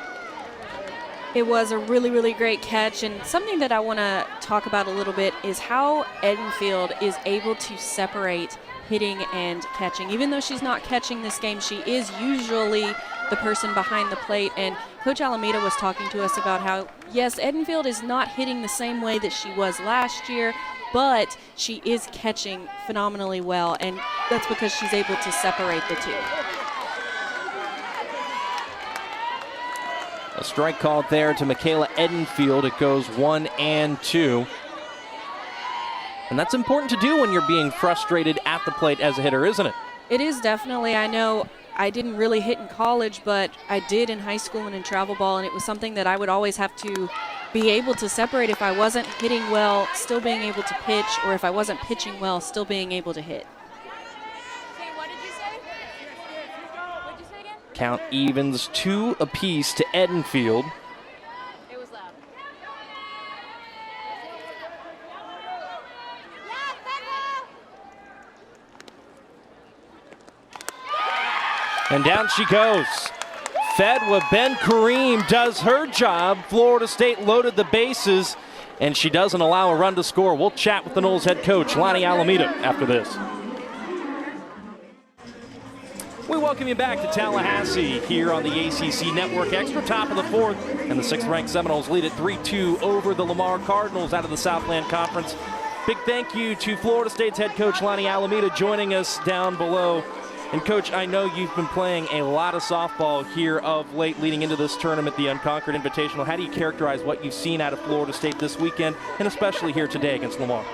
It was a really, really great catch, and something that I want to talk about a little bit is how Edenfield is able to separate hitting and catching. Even though she's not catching this game, she is usually the person behind the plate. And Coach Alameda was talking to us about how, yes, Edenfield is not hitting the same way that she was last year, but she is catching phenomenally well, and that's because she's able to separate the two. A strike called there to Michaela Edenfield. It goes 1-2. And that's important to do when you're being frustrated at the plate as a hitter, isn't it? It is definitely. I know I didn't really hit in college, but I did in high school and in travel ball, and it was something that I would always have to be able to separate. If I wasn't hitting well, still being able to pitch, or if I wasn't pitching well, still being able to hit. Okay, what did you say? What did you say again? Count evens 2 apiece to Edenfield. It was loud. And down she goes. Fedwa Ben Kareem does her job. Florida State loaded the bases, and she doesn't allow a run to score. We'll chat with the Noles head coach, Lonnie Alameda, after this. We welcome you back to Tallahassee here on the ACC Network. Extra top of the fourth, and the 6th-ranked Seminoles lead at 3-2 over the Lamar Cardinals out of the Southland Conference. Big thank you to Florida State's head coach, Lonnie Alameda, joining us down below. And, Coach, I know you've been playing a lot of softball here of late leading into this tournament, the Unconquered Invitational. How do you characterize what you've seen out of Florida State this weekend, and especially here today against Lamar?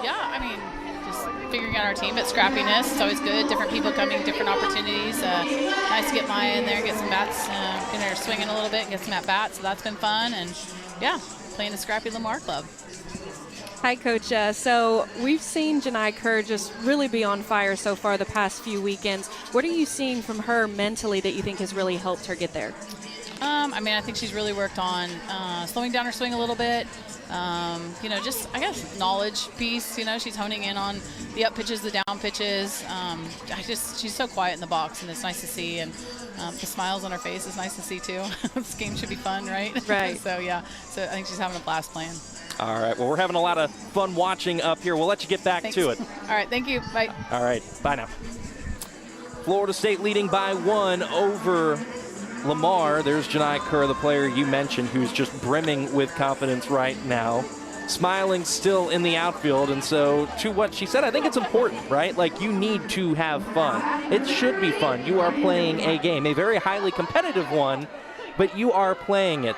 Yeah, I mean, just figuring out our team, but scrappiness. It's always good. Different people coming, different opportunities. Nice to get Maya in there, get some bats, in there swinging a little bit, and get some at-bats, so that's been fun. And, yeah, playing the scrappy Lamar club. Hi, Coach. So we've seen Janai Kerr just really be on fire so far the past few weekends. What are you seeing from her mentally that you think has really helped her get there? I mean, I think she's really worked on slowing down her swing a little bit. Just, I guess, knowledge piece. She's honing in on the up pitches, the down pitches. She's so quiet in the box, and it's nice to see. And the smiles on her face is nice to see, too. This game should be fun, right? Right. So I think she's having a blast playing. All right, well, we're having a lot of fun watching up here. We'll let you get back Thanks. to it. All right, thank you. Bye. All right, bye now. Florida State leading by 1 over Lamar. There's Janai Kerr, the player you mentioned, who's just brimming with confidence right now. Smiling still in the outfield, and so to what she said, I think it's important, right? Like, you need to have fun. It should be fun. You are playing a game, a very highly competitive one, but you are playing it.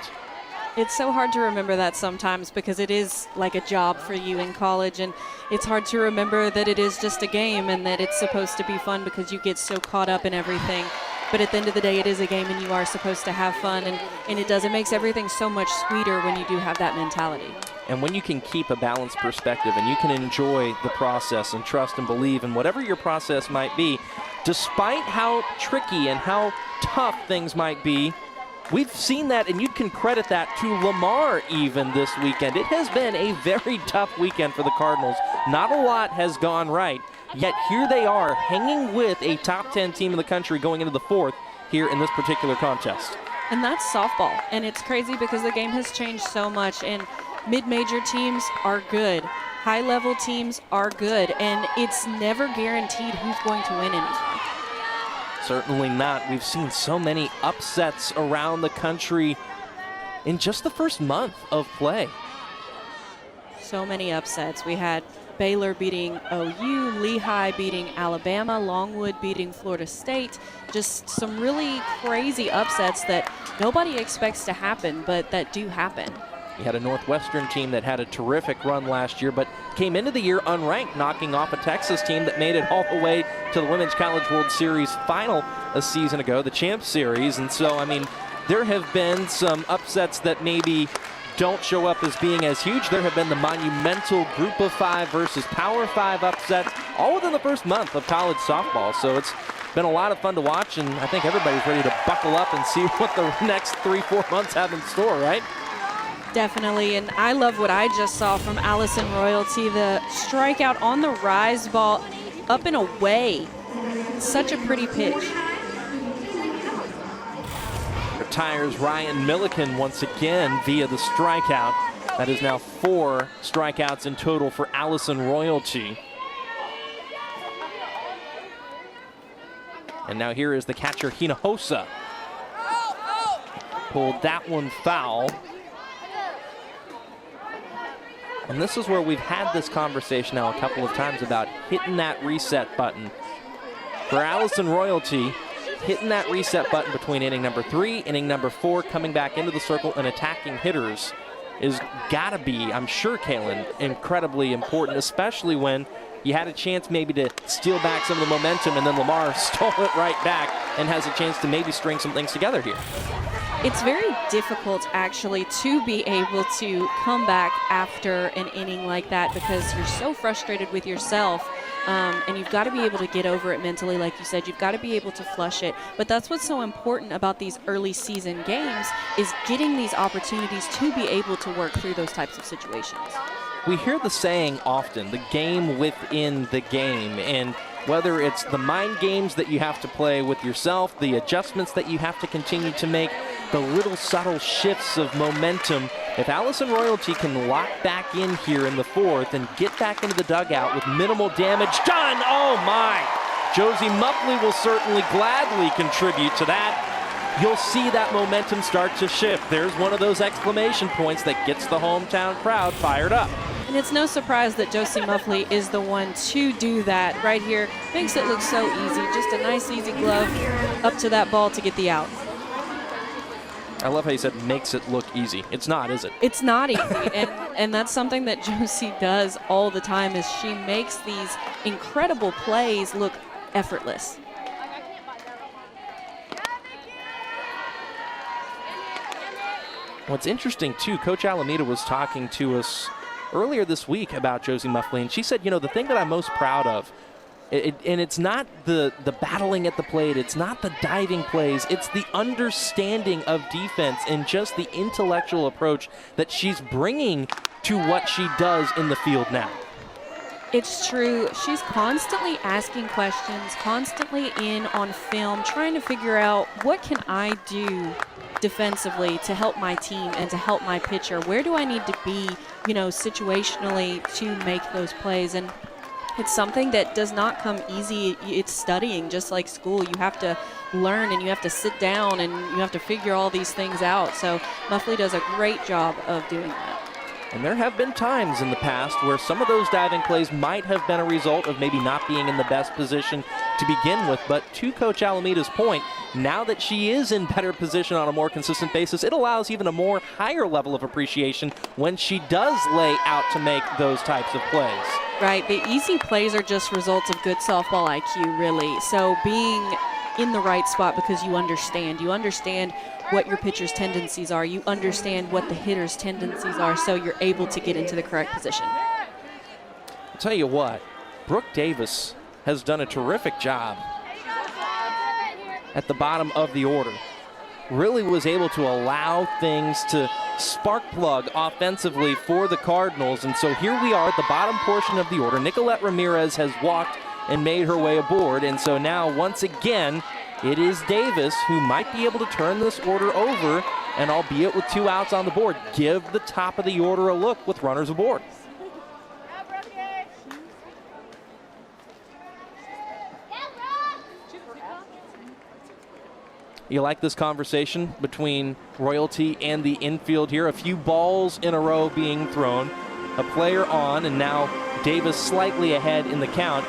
It's so hard to remember that sometimes because it is like a job for you in college, and it's hard to remember that it is just a game and that it's supposed to be fun because you get so caught up in everything. But at the end of the day, it is a game and you are supposed to have fun, and it makes everything so much sweeter when you do have that mentality. And when you can keep a balanced perspective and you can enjoy the process and trust and believe in whatever your process might be, despite how tricky and how tough things might be, we've seen that, and you can credit that to Lamar even this weekend. It has been a very tough weekend for the Cardinals. Not a lot has gone right, yet here they are hanging with a top 10 team in the country going into the fourth here in this particular contest. And that's softball, and it's crazy because the game has changed so much, and mid-major teams are good. High-level teams are good, and it's never guaranteed who's going to win anything. Certainly not. We've seen so many upsets around the country in just the first month of play. So many upsets. We had Baylor beating OU, Lehigh beating Alabama, Longwood beating Florida State. Just some really crazy upsets that nobody expects to happen, but that do happen. You had a Northwestern team that had a terrific run last year, but came into the year unranked, knocking off a Texas team that made it all the way to the Women's College World Series final a season ago, the Champ Series. And so, I mean, there have been some upsets that maybe don't show up as being as huge. There have been the monumental Group of 5 versus Power 5 upsets, all within the first month of college softball. So it's been a lot of fun to watch, and I think everybody's ready to buckle up and see what the next 3-4 months have in store, right? Definitely, and I love what I just saw from Allison Royalty, the strikeout on the rise ball up and away. Such a pretty pitch. Retires Ryan Milliken once again via the strikeout. That is now 4 strikeouts in total for Allison Royalty. And now here is the catcher, Hinojosa. Pulled that one foul. And this is where we've had this conversation now a couple of times about hitting that reset button. For Allison Royalty, hitting that reset button between inning number 3, inning number 4, coming back into the circle and attacking hitters is gotta be, I'm sure, Kaylin, incredibly important, especially when you had a chance maybe to steal back some of the momentum and then Lamar stole it right back and has a chance to maybe string some things together here. It's very difficult, actually, to be able to come back after an inning like that because you're so frustrated with yourself, and you've got to be able to get over it mentally, like you said. You've got to be able to flush it. But that's what's so important about these early season games is getting these opportunities to be able to work through those types of situations. We hear the saying often, the game within the game, and whether it's the mind games that you have to play with yourself, the adjustments that you have to continue to make, the little subtle shifts of momentum. If Allison Royalty can lock back in here in the 4th and get back into the dugout with minimal damage done, oh my! Josie Muffley will certainly gladly contribute to that. You'll see that momentum start to shift. There's one of those exclamation points that gets the hometown crowd fired up. And it's no surprise that Josie Muffley is the one to do that right here. Makes it look so easy. Just a nice, easy glove up to that ball to get the out. I love how you said makes it look easy. It's not, is it? It's not easy. and that's something that Josie does all the time is she makes these incredible plays look effortless. What's interesting, too, Coach Alameda was talking to us earlier this week about Josie Muffley, and she said, you know, the thing that I'm most proud of, and it's not the battling at the plate, it's not the diving plays, it's the understanding of defense and just the intellectual approach that she's bringing to what she does in the field now. It's true. She's constantly asking questions, constantly in on film, trying to figure out what can I do defensively to help my team and to help my pitcher. Where do I need to be, you know, situationally to make those plays? And it's something that does not come easy. It's studying, just like school. You have to learn and you have to sit down and you have to figure all these things out. So Muffley does a great job of doing that. And there have been times in the past where some of those diving plays might have been a result of maybe not being in the best position to begin with. But to Coach Alameda's point, now that she is in better position on a more consistent basis, it allows even a more higher level of appreciation when she does lay out to make those types of plays. Right. The easy plays are just results of good softball IQ, really. So being in the right spot because you understand what your pitcher's tendencies are. You understand what the hitter's tendencies are, so you're able to get into the correct position. I'll tell you what, Brooke Davis has done a terrific job at the bottom of the order. Really was able to allow things to spark plug offensively for the Cardinals. And so here we are at the bottom portion of the order. Nicolette Ramirez has walked and made her way aboard. And so now, once again, it is Davis who might be able to turn this order over, and albeit with 2 outs on the board, give the top of the order a look with runners aboard. You like this conversation between Royalty and the infield here? A few balls in a row being thrown, a player on, and now Davis slightly ahead in the count.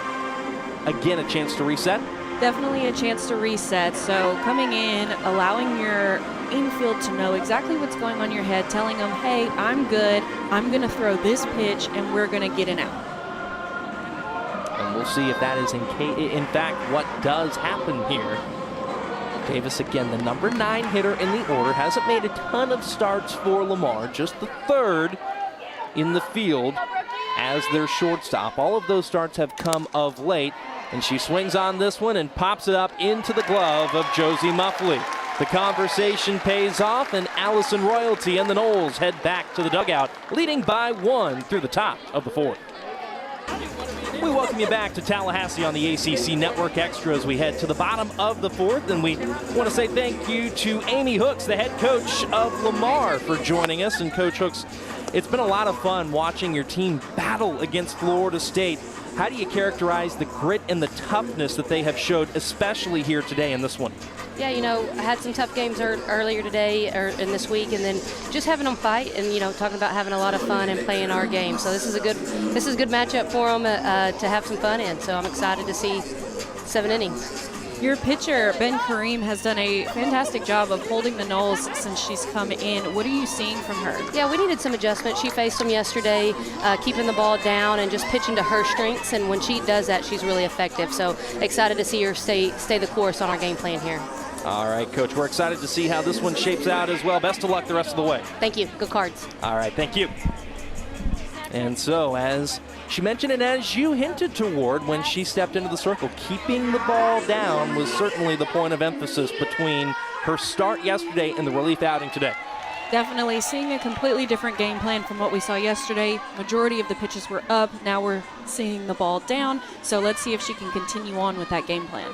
Again, a chance to reset. Definitely a chance to reset. So coming in, allowing your infield to know exactly what's going on in your head, telling them, hey, I'm good. I'm going to throw this pitch, and we're going to get an out. And we'll see if that is in fact what does happen here. Davis, again, the number 9 hitter in the order, hasn't made a ton of starts for Lamar, just the 3rd in the field as their shortstop. All of those starts have come of late, and she swings on this one and pops it up into the glove of Josie Muffley. The conversation pays off, and Allison Royalty and the Noles head back to the dugout, leading by 1 through the top of the 4th. We welcome you back to Tallahassee on the ACC Network Extra as we head to the bottom of the 4th, and we want to say thank you to Amy Hooks, the head coach of Lamar, for joining us. And Coach Hooks, it's been a lot of fun watching your team battle against Florida State. How do you characterize the grit and the toughness that they have showed, especially here today in this one? Yeah, you know, I had some tough games earlier today or in this week, and then just having them fight and, you know, talking about having a lot of fun and playing our game. So this is a good matchup for them to have some fun in. So I'm excited to see 7 innings. Your pitcher, Ben Kareem, has done a fantastic job of holding the Noles since she's come in. What are you seeing from her? Yeah, we needed some adjustment. She faced them yesterday, keeping the ball down and just pitching to her strengths. And when she does that, she's really effective. So excited to see her stay the course on our game plan here. All right, Coach, we're excited to see how this one shapes out as well. Best of luck the rest of the way. Thank you. Good cards. All right, thank you. And so, as she mentioned and as you hinted toward when she stepped into the circle, keeping the ball down was certainly the point of emphasis between her start yesterday and the relief outing today. Definitely seeing a completely different game plan from what we saw yesterday. Majority of the pitches were up. Now we're seeing the ball down. So let's see if she can continue on with that game plan.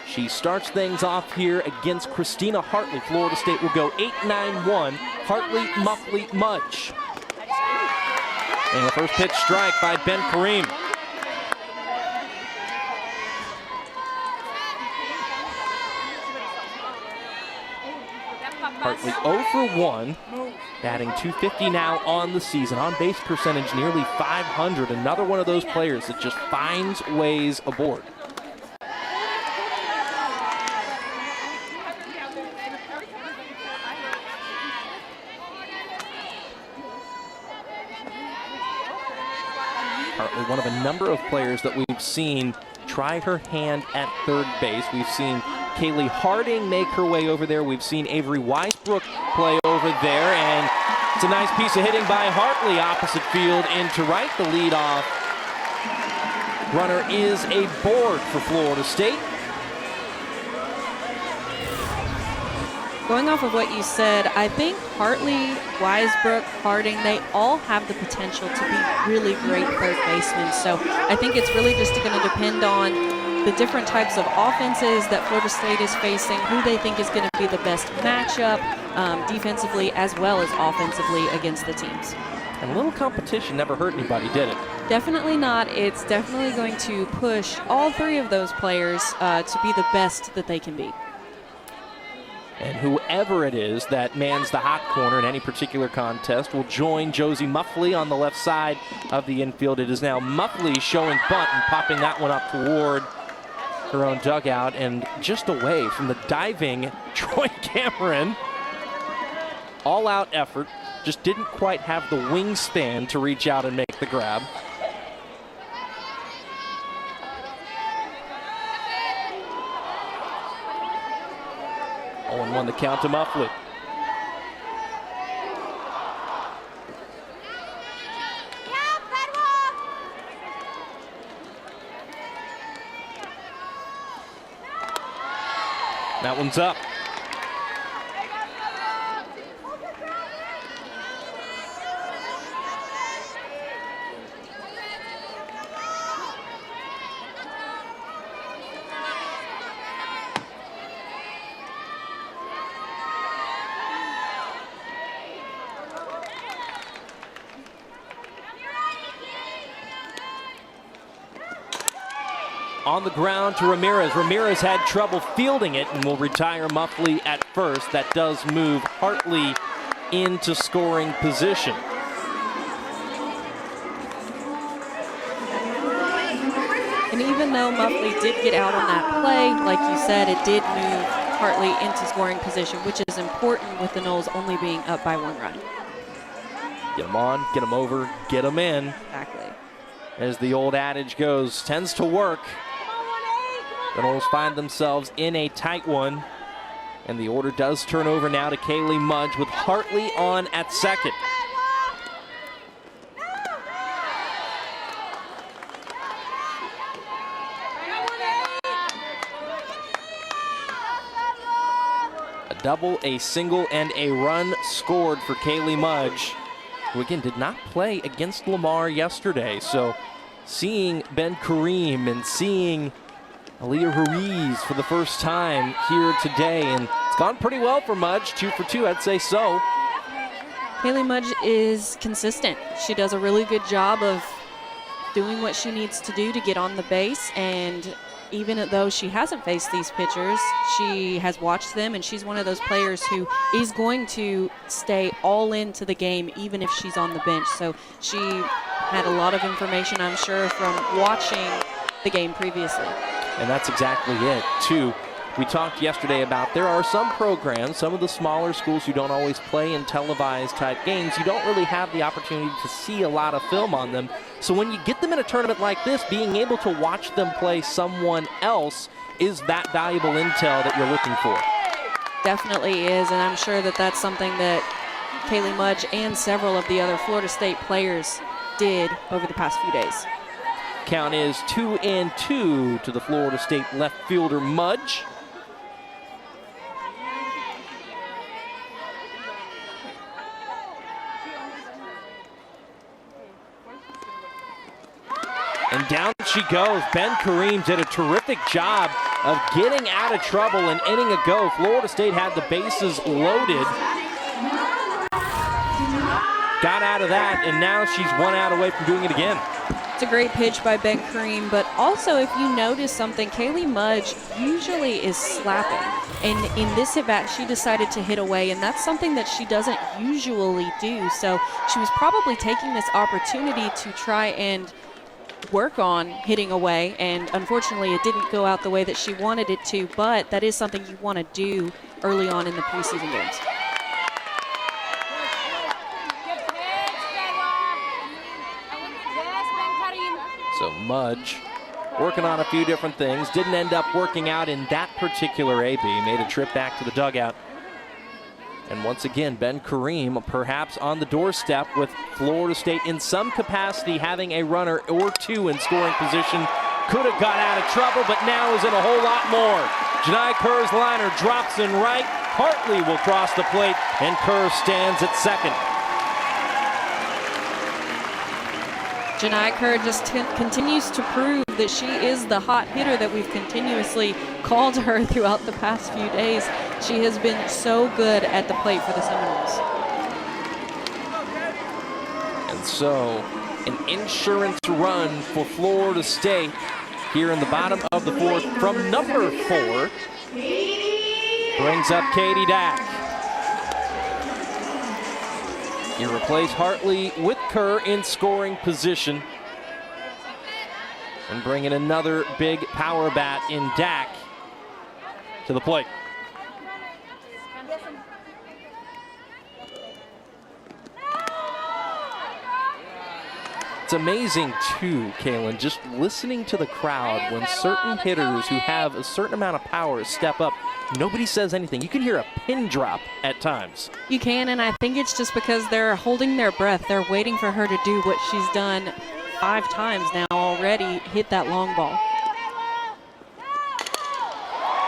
She starts things off here against Christina Hartley. Florida State will go 8-9-1. Hartley, Muffley, Mudge. And the first pitch strike by Ben Kareem. Hartley 0 for 1, batting .250 now on the season. On base percentage nearly .500. Another one of those players that just finds ways aboard. Hartley, one of a number of players that we've seen try her hand at third base. We've seen Kaylee Harding make her way over there. We've seen Avery Weisbrook play over there. And it's a nice piece of hitting by Hartley opposite field into right. The leadoff runner is aboard for Florida State. Going off of what you said, I think Hartley, Weisbrook, Harding, they all have the potential to be really great third basemen. So I think it's really just going to depend on the different types of offenses that Florida State is facing, who they think is going to be the best matchup defensively as well as offensively against the teams. And a little competition never hurt anybody, did it? Definitely not. It's definitely going to push all three of those players to be the best that they can be. And whoever it is that mans the hot corner in any particular contest will join Josie Muffley on the left side of the infield. It is now Muffley showing bunt and popping that one up toward her own dugout and just away from the diving Troy Cameron. All-out effort, just didn't quite have the wingspan to reach out and make the grab. Oh, and 1 the count to Muffley. That one's up. On the ground to Ramirez. Ramirez had trouble fielding it and will retire Muffley at first. That does move Hartley into scoring position. And even though Muffley did get out on that play, like you said, it did move Hartley into scoring position, which is important with the Noles only being up by 1 run. Get them on, get them over, get them in. Exactly. As the old adage goes, tends to work. The Noles find themselves in a tight one. And the order does turn over now to Kaylee Mudge with Hartley on at second. A double, a single, and a run scored for Kaylee Mudge, who again did not play against Lamar yesterday. So seeing Ben Kareem and seeing Aaliyah Ruiz for the first time here today, and it's gone pretty well for Mudge, 2 for 2, I'd say so. Kaylee Mudge is consistent. She does a really good job of doing what she needs to do to get on the base, and even though she hasn't faced these pitchers, she has watched them, and she's one of those players who is going to stay all into the game even if she's on the bench. So she had a lot of information, I'm sure, from watching the game previously. And that's exactly it, too. We talked yesterday about there are some programs, some of the smaller schools who don't always play in televised type games. You don't really have the opportunity to see a lot of film on them. So when you get them in a tournament like this, being able to watch them play someone else is that valuable intel that you're looking for. Definitely is, and I'm sure that that's something that Kaylee Mudge and several of the other Florida State players did over the past few days. Count is 2-2 to the Florida State left fielder Mudge. And down she goes. Ben Kareem did a terrific job of getting out of trouble and inning a go. Florida State had the bases loaded. Got out of that, and now she's 1 out away from doing it again. It's a great pitch by Ben Kareem, but also if you notice something, Kaylee Mudge usually is slapping. And in this at-bat, she decided to hit away, and that's something that she doesn't usually do. So she was probably taking this opportunity to try and work on hitting away, and unfortunately it didn't go out the way that she wanted it to, but that is something you want to do early on in the preseason games. So Mudge working on a few different things. Didn't end up working out in that particular AB. Made a trip back to the dugout. And once again, Ben Kareem perhaps on the doorstep with Florida State in some capacity having a runner or two in scoring position. Could have got out of trouble, but now is in a whole lot more. Janai Kerr's liner drops in right. Hartley will cross the plate, and Kerr stands at second. Janai Kerr just continues to prove that she is the hot hitter that we've continuously called her throughout the past few days. She has been so good at the plate for the Seminoles. And so, an insurance run for Florida State here in the bottom of the fourth from number 4. Brings up Katie Dack. You replace Hartley with Kerr in scoring position. And bring in another big power bat in Dack to the plate. It's amazing too, Kaylin, just listening to the crowd when certain hitters who have a certain amount of power step up. Nobody says anything. You can hear a pin drop at times. You can, and I think it's just because they're holding their breath. They're waiting for her to do what she's done 5 times now already, hit that long ball.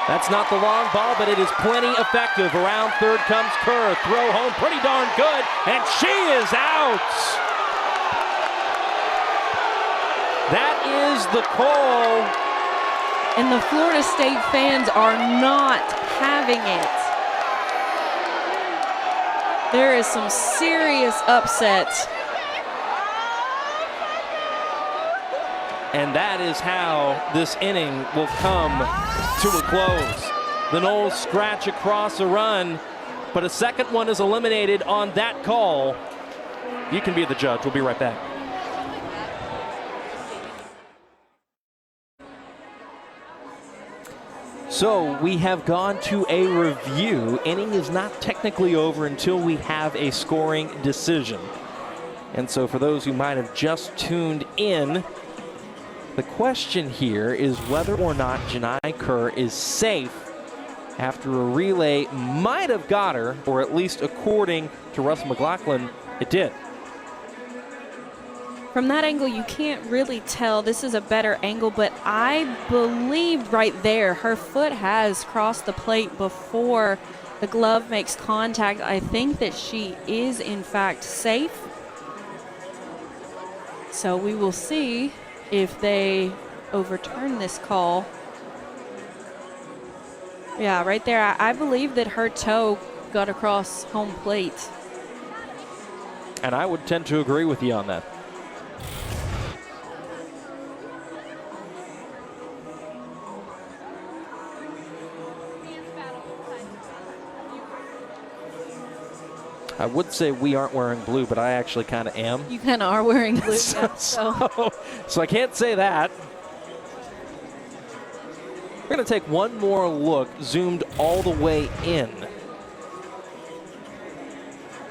That's not the long ball, but it is plenty effective. Around third comes Kerr. Throw home pretty darn good, and she is out. That is the call. And the Florida State fans are not having it. There is some serious upset. And that is how this inning will come to a close. The Noles scratch across a run, but a second one is eliminated on that call. You can be the judge. We'll be right back. So we have gone to a review. Inning is not technically over until we have a scoring decision. And so for those who might have just tuned in, the question here is whether or not Janai Kerr is safe after a relay might have got her, or at least according to Russell McLaughlin, it did. From that angle, you can't really tell. This is a better angle, but I believe right there her foot has crossed the plate before the glove makes contact. I think that she is, in fact, safe. So we will see if they overturn this call. Yeah, right there, I believe that her toe got across home plate. And I would tend to agree with you on that. I would say we aren't wearing blue, but I actually kind of am. You kind of are wearing blue. so, Yeah, so I can't say that. We're going to take one more look, zoomed all the way in.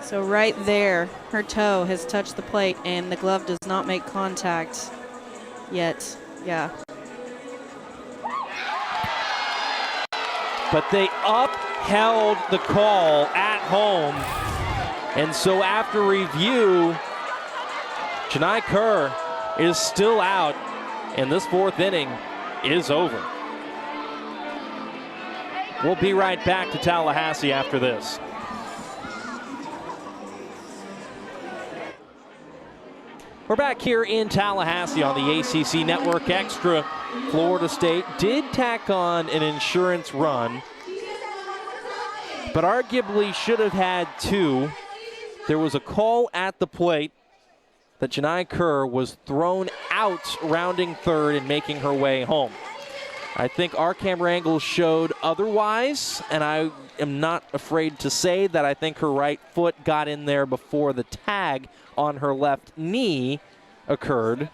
So right there, her toe has touched the plate, and the glove does not make contact yet. Yeah. But they upheld the call at home. And so after review, Janai Kerr is still out, and this fourth inning is over. We'll be right back to Tallahassee after this. We're back here in Tallahassee on the ACC Network Extra. Florida State did tack on an insurance run, but arguably should have had two. There was a call at the plate that Janai Kerr was thrown out rounding third and making her way home. I think our camera angles showed otherwise, and I am not afraid to say that I think her right foot got in there before the tag on her left knee occurred.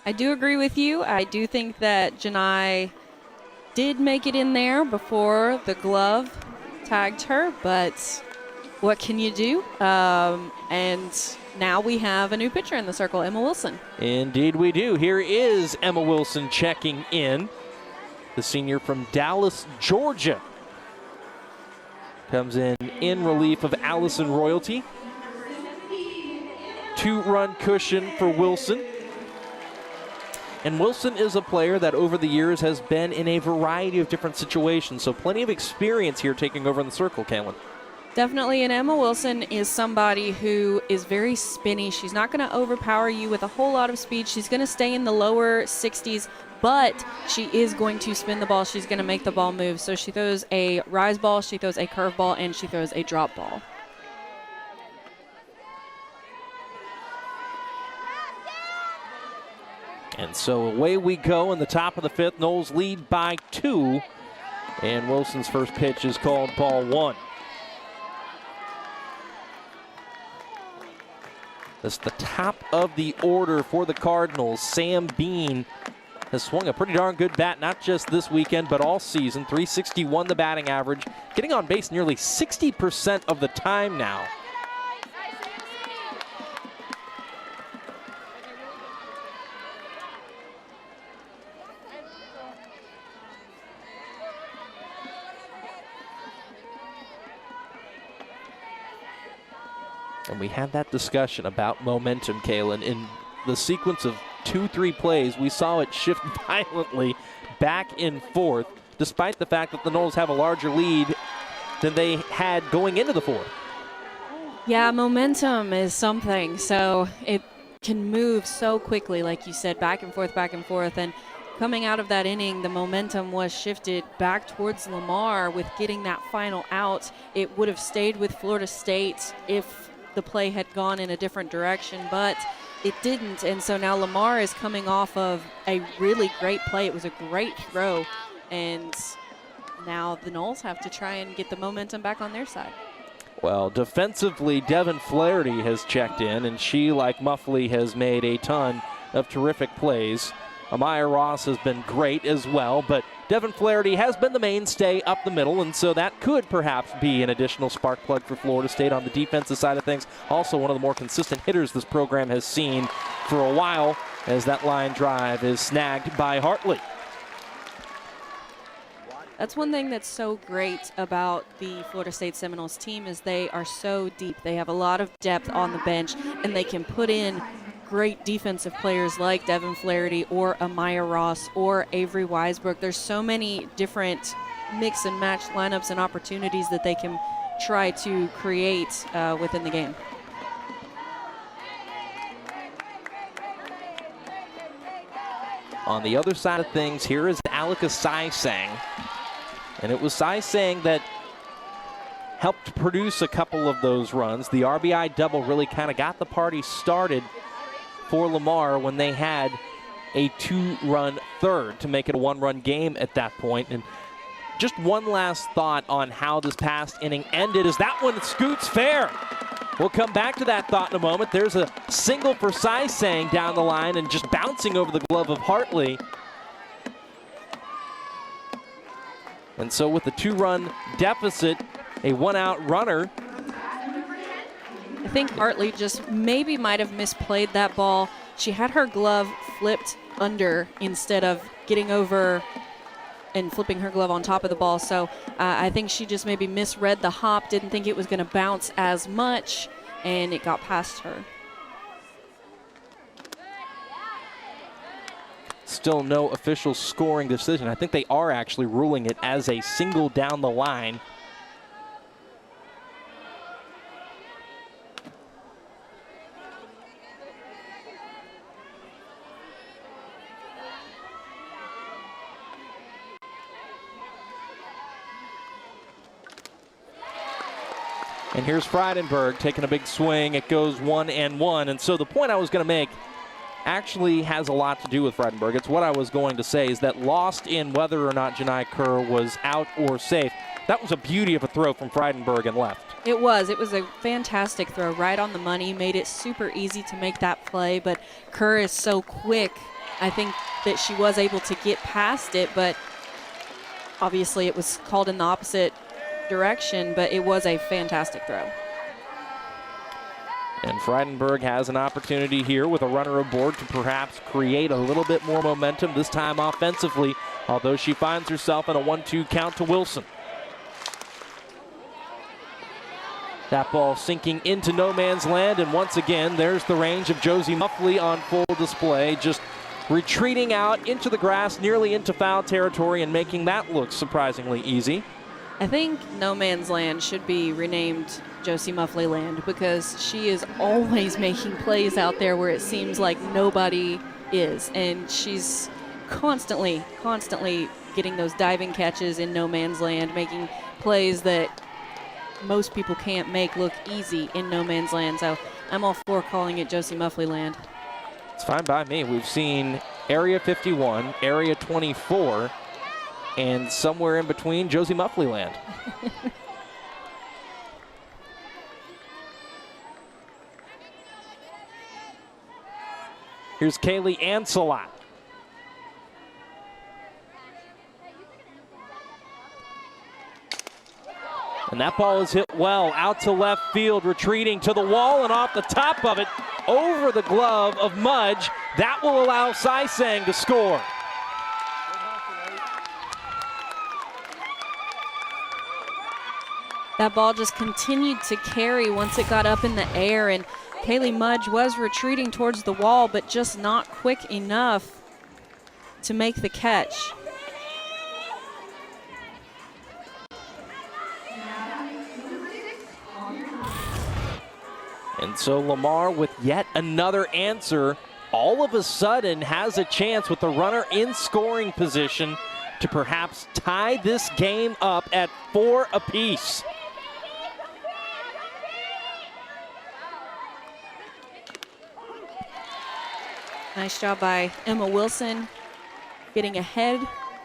I do agree with you. I do think that Janai did make it in there before the glove tagged her, but what can you do? And now we have a new pitcher in the circle, Emma Wilson. Indeed we do. Here is Emma Wilson checking in. The senior from Dallas, Georgia. Comes in relief of Allison Royalty. 2-run cushion for Wilson. And Wilson is a player that over the years has been in a variety of different situations, so plenty of experience here taking over in the circle, Kaylin. Definitely, and Emma Wilson is somebody who is very spinny. She's not going to overpower you with a whole lot of speed. She's going to stay in the lower 60s, but she is going to spin the ball. She's going to make the ball move. So she throws a rise ball, she throws a curve ball, and she throws a drop ball. And so away we go in the top of the fifth. Noles lead by 2. And Wilson's first pitch is called ball 1. That's the top of the order for the Cardinals. Sam Bean has swung a pretty darn good bat, not just this weekend, but all season. .361 the batting average, getting on base nearly 60% of the time now. And we had that discussion about momentum, Kaylin. In the sequence of 2-3 plays, we saw it shift violently back and forth, despite the fact that the Noles have a larger lead than they had going into the fourth. Yeah, momentum is something. So it can move so quickly, like you said, back and forth, back and forth. And coming out of that inning, the momentum was shifted back towards Lamar with getting that final out. It would have stayed with Florida State if the play had gone in a different direction, but it didn't. And so now Lamar is coming off of a really great play. It was a great throw, and now the Noles have to try and get the momentum back on their side. Well, defensively, Devin Flaherty has checked in, and she, like Muffley, has made a ton of terrific plays. Amaya Ross has been great as well, but Devin Flaherty has been the mainstay up the middle, and so that could perhaps be an additional spark plug for Florida State on the defensive side of things. Also one of the more consistent hitters this program has seen for a while, as that line drive is snagged by Hartley. That's one thing that's so great about the Florida State Seminoles team is they are so deep. They have a lot of depth on the bench, and they can put in great defensive players like Devin Flaherty or Amaya Ross or Avery Weisbrook. There's so many different mix and match lineups and opportunities that they can try to create within the game. On the other side of things, here is Alika Saisang. And it was Saisang that helped produce a couple of those runs. The RBI double really kind of got the party started for Lamar when they had a 2-run third to make it a 1-run game at that point. And just one last thought on how this past inning ended is that one scoots fair. We'll come back to that thought in a moment. There's a single for Saisang down the line and just bouncing over the glove of Hartley. And so with the 2-run deficit, a 1-out runner. I think Hartley just maybe might have misplayed that ball. She had her glove flipped under instead of getting over and flipping her glove on top of the ball. So I think she just maybe misread the hop, didn't think it was going to bounce as much, and it got past her. Still no official scoring decision. I think they are actually ruling it as a single down the line. And here's Frydenberg taking a big swing. It goes 1-1. And so the point I was going to make actually has a lot to do with Frydenberg. It's what I was going to say is that lost in whether or not Janai Kerr was out or safe. That was a beauty of a throw from Frydenberg and left. It was a fantastic throw, right on the money. Made it super easy to make that play, but Kerr is so quick. I think that she was able to get past it, but obviously it was called in the opposite direction, but it was a fantastic throw. And Frydenberg has an opportunity here with a runner aboard to perhaps create a little bit more momentum, this time offensively, although she finds herself in a 1-2 count to Wilson. That ball sinking into no man's land, and once again, there's the range of Josie Muffley on full display, just retreating out into the grass, nearly into foul territory, and making that look surprisingly easy. I think no man's land should be renamed Josie Muffley Land because she is always making plays out there where it seems like nobody is, and she's constantly getting those diving catches in no man's land, making plays that most people can't make look easy in no man's land. So I'm all for calling it Josie Muffley Land. It's fine by me. We've seen Area 51, Area 24, and somewhere in between, Josie Muffley Land. Here's Kaylee Ancelot. And that ball is hit well out to left field, retreating to the wall and off the top of it, over the glove of Mudge. That will allow Saisang to score. That ball just continued to carry once it got up in the air, and Kaylee Mudge was retreating towards the wall, but just not quick enough to make the catch. And so Lamar, with yet another answer, all of a sudden has a chance with the runner in scoring position to perhaps tie this game up at 4 apiece. Nice job by Emma Wilson getting ahead.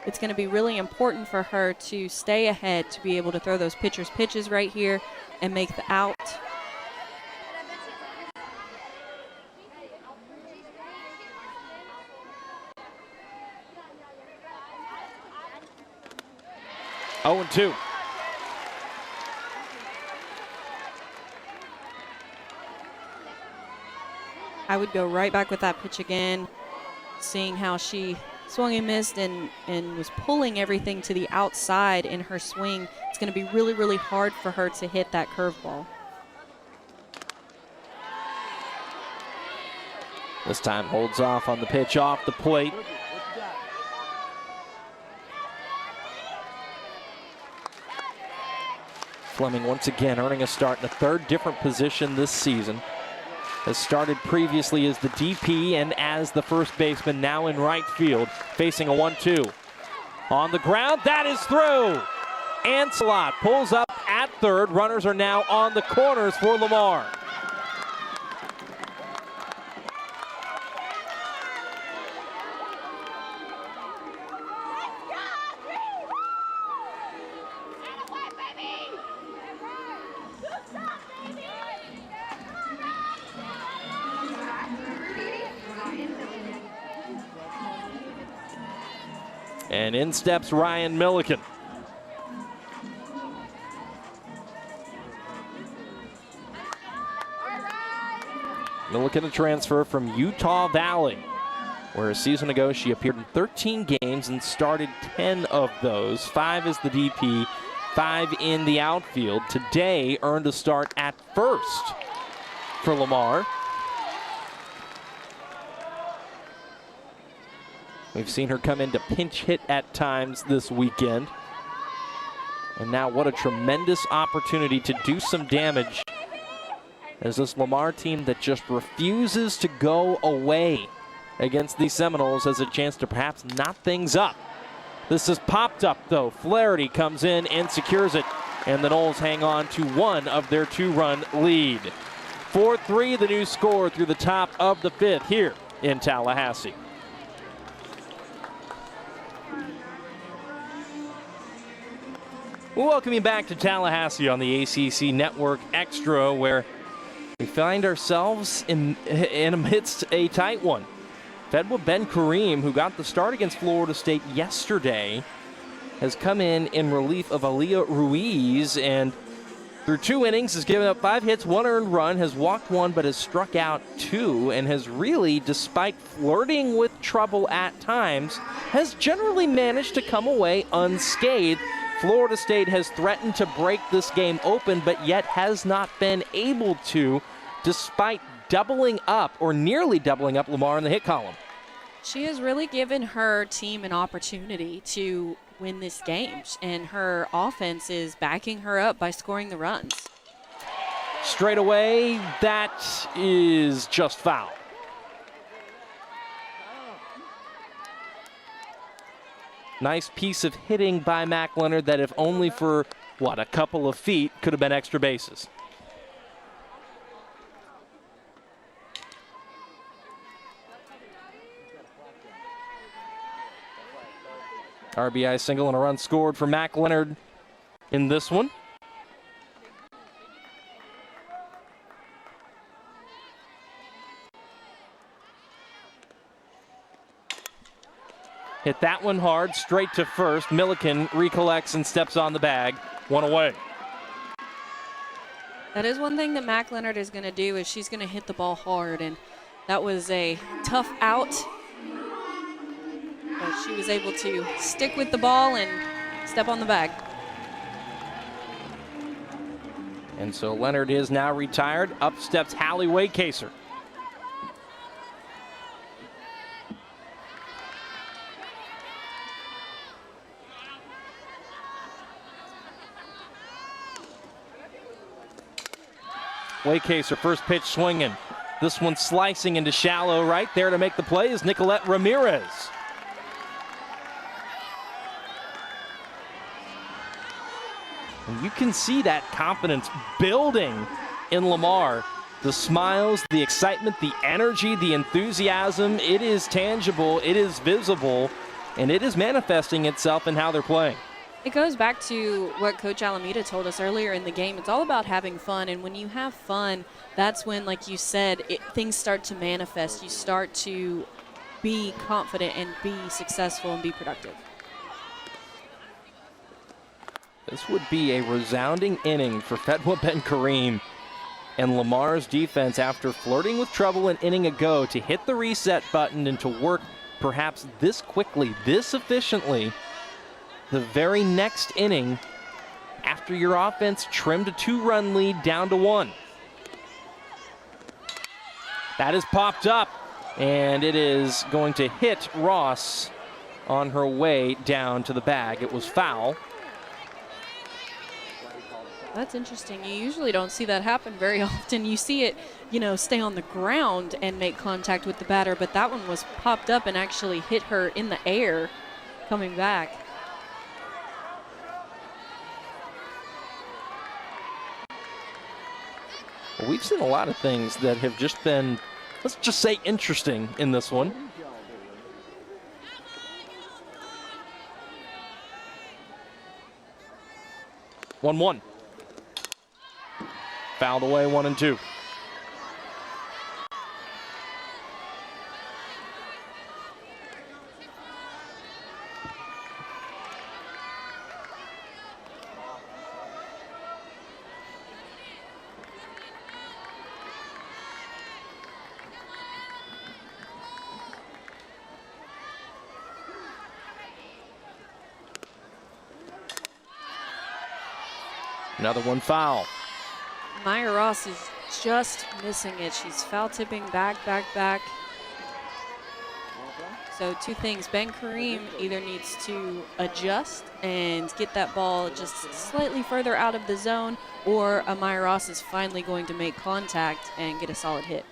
It's going to be really important for her to stay ahead to be able to throw those pitchers' pitches right here and make the out. Oh, 2. I would go right back with that pitch again, seeing how she swung and missed and was pulling everything to the outside in her swing. It's going to be really, really hard for her to hit that curveball. This time holds off on the pitch off the plate. Fleming once again earning a start in a third different position this season. Has started previously as the DP and as the first baseman, now in right field, facing a 1-2. On the ground, that is through. Ancelot pulls up at third. Runners are now on the corners for Lamar. And in steps Ryan Milliken. Milliken, a transfer from Utah Valley, where a season ago she appeared in 13 games and started 10 of those. 5 as the DP, 5 in the outfield. Today earned a start at first for Lamar. We've seen her come in to pinch hit at times this weekend. And now what a tremendous opportunity to do some damage as this Lamar team that just refuses to go away against these Seminoles has a chance to perhaps knot things up. This is popped up though. Flaherty comes in and secures it, and the Noles hang on to one of their 2-run lead. 4-3 the new score through the top of the 5th here in Tallahassee. We'll welcome you back to Tallahassee on the ACC Network Extra, where we find ourselves in amidst a tight one. Fedwa Ben Kareem, who got the start against Florida State yesterday, has come in relief of Aaliyah Ruiz, and through 2 innings has given up 5 hits, 1 earned run, has walked 1, but has struck out 2, and has really, despite flirting with trouble at times, has generally managed to come away unscathed. Florida State has threatened to break this game open, but yet has not been able to, despite doubling up, or nearly doubling up, Lamar in the hit column. She has really given her team an opportunity to win this game, and her offense is backing her up by scoring the runs. Straight away, that is just foul. Nice piece of hitting by Mac Leonard that, if only for, a couple of feet, could have been extra bases. RBI single and a run scored for Mac Leonard in this one. Hit that one hard, straight to first. Milliken recollects and steps on the bag. 1 away. That is one thing that Mac Leonard is going to do, is she's going to hit the ball hard, and that was a tough out. But she was able to stick with the ball and step on the bag. And so Leonard is now retired. Up steps Hallie Waycaser. Waycaser, first pitch swinging. This one slicing into shallow right. There to make the play is Nicolette Ramirez. And you can see that confidence building in Lamar. The smiles, the excitement, the energy, the enthusiasm, it is tangible, it is visible, and it is manifesting itself in how they're playing. It goes back to what Coach Alameda told us earlier in the game. It's all about having fun, and when you have fun, that's when, like you said, things start to manifest. You start to be confident and be successful and be productive. This would be a resounding inning for Fedwa Ben Kareem and Lamar's defense, after flirting with trouble an inning ago, to hit the reset button and to work perhaps this quickly, this efficiently, the very next inning, after your offense trimmed a 2-run lead down to 1. That is popped up, and it is going to hit Ross on her way down to the bag. It was foul. That's interesting. You usually don't see that happen very often. You see it, stay on the ground and make contact with the batter, but that one was popped up and actually hit her in the air coming back. Well, we've seen a lot of things that have just been, let's just say, interesting in this one. One. Fouled away, 1-2. Another one foul. Maya Ross is just missing it. She's foul tipping back. So two things. Ben Kareem either needs to adjust and get that ball just slightly further out of the zone, or Maya Ross is finally going to make contact and get a solid hit.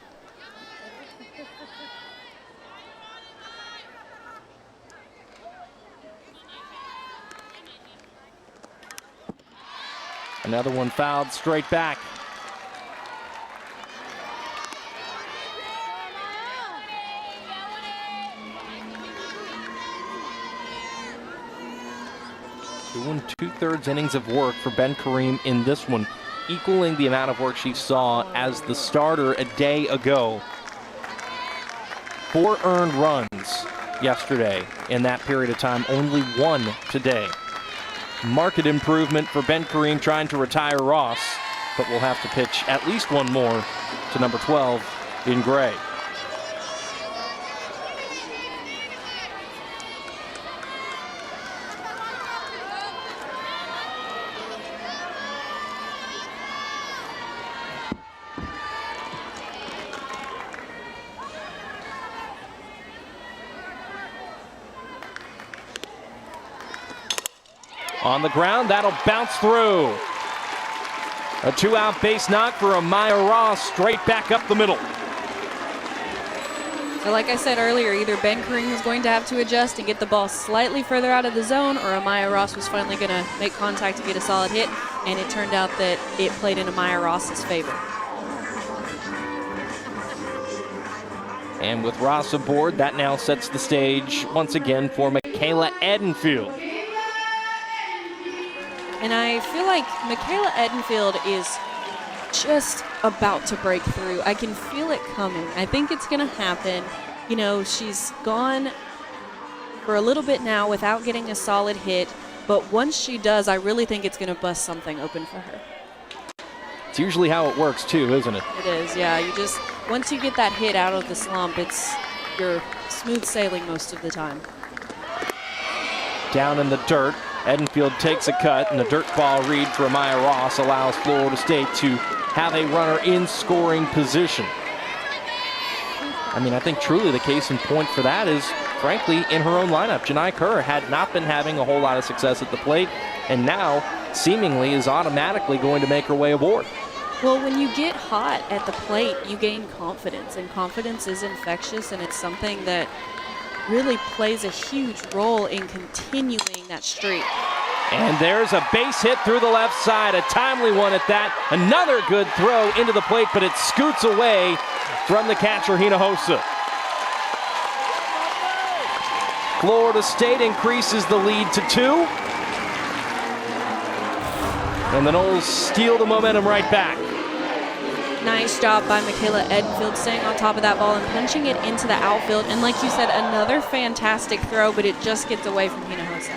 Another one fouled straight back. Two and 2/3 innings of work for Ben Kareem in this one, equaling the amount of work she saw as the starter a day ago. 4 earned runs yesterday in that period of time, only 1 today. Marked improvement for Ben Kareem trying to retire Ross, but we'll have to pitch at least one more to number 12 in gray. On the ground, that'll bounce through. A 2-out base knock for Maya Ross, straight back up the middle. So like I said earlier, either Ben Kareem was going to have to adjust and get the ball slightly further out of the zone, or Maya Ross was finally going to make contact to get a solid hit, and it turned out that it played into Maya Ross's favor. And with Ross aboard, that now sets the stage once again for Michaela Edenfield. And I feel like Michaela Edenfield is just about to break through. I can feel it coming. I think it's going to happen. You know, she's gone for a little bit now without getting a solid hit, but once she does, I really think it's going to bust something open for her. It's usually how it works too, isn't it? It is, yeah. You just, once you get that hit out of the slump, you're smooth sailing most of the time. Down in the dirt, Edenfield takes a cut, and the dirt ball read for Maya Ross allows Florida State to have a runner in scoring position. I mean, I think truly the case in point for that is, frankly, in her own lineup. Janai Kerr had not been having a whole lot of success at the plate, and now seemingly is automatically going to make her way aboard. Well, when you get hot at the plate, you gain confidence, and confidence is infectious, and it's something that really plays a huge role in continuing that streak. And there's a base hit through the left side, a timely one at that. Another good throw into the plate, but it scoots away from the catcher, Hinojosa. Florida State increases the lead to 2. And the Noles steal the momentum right back. Nice job by Michaela Edenfield staying on top of that ball and punching it into the outfield. And like you said, another fantastic throw, but it just gets away from Hinojosa.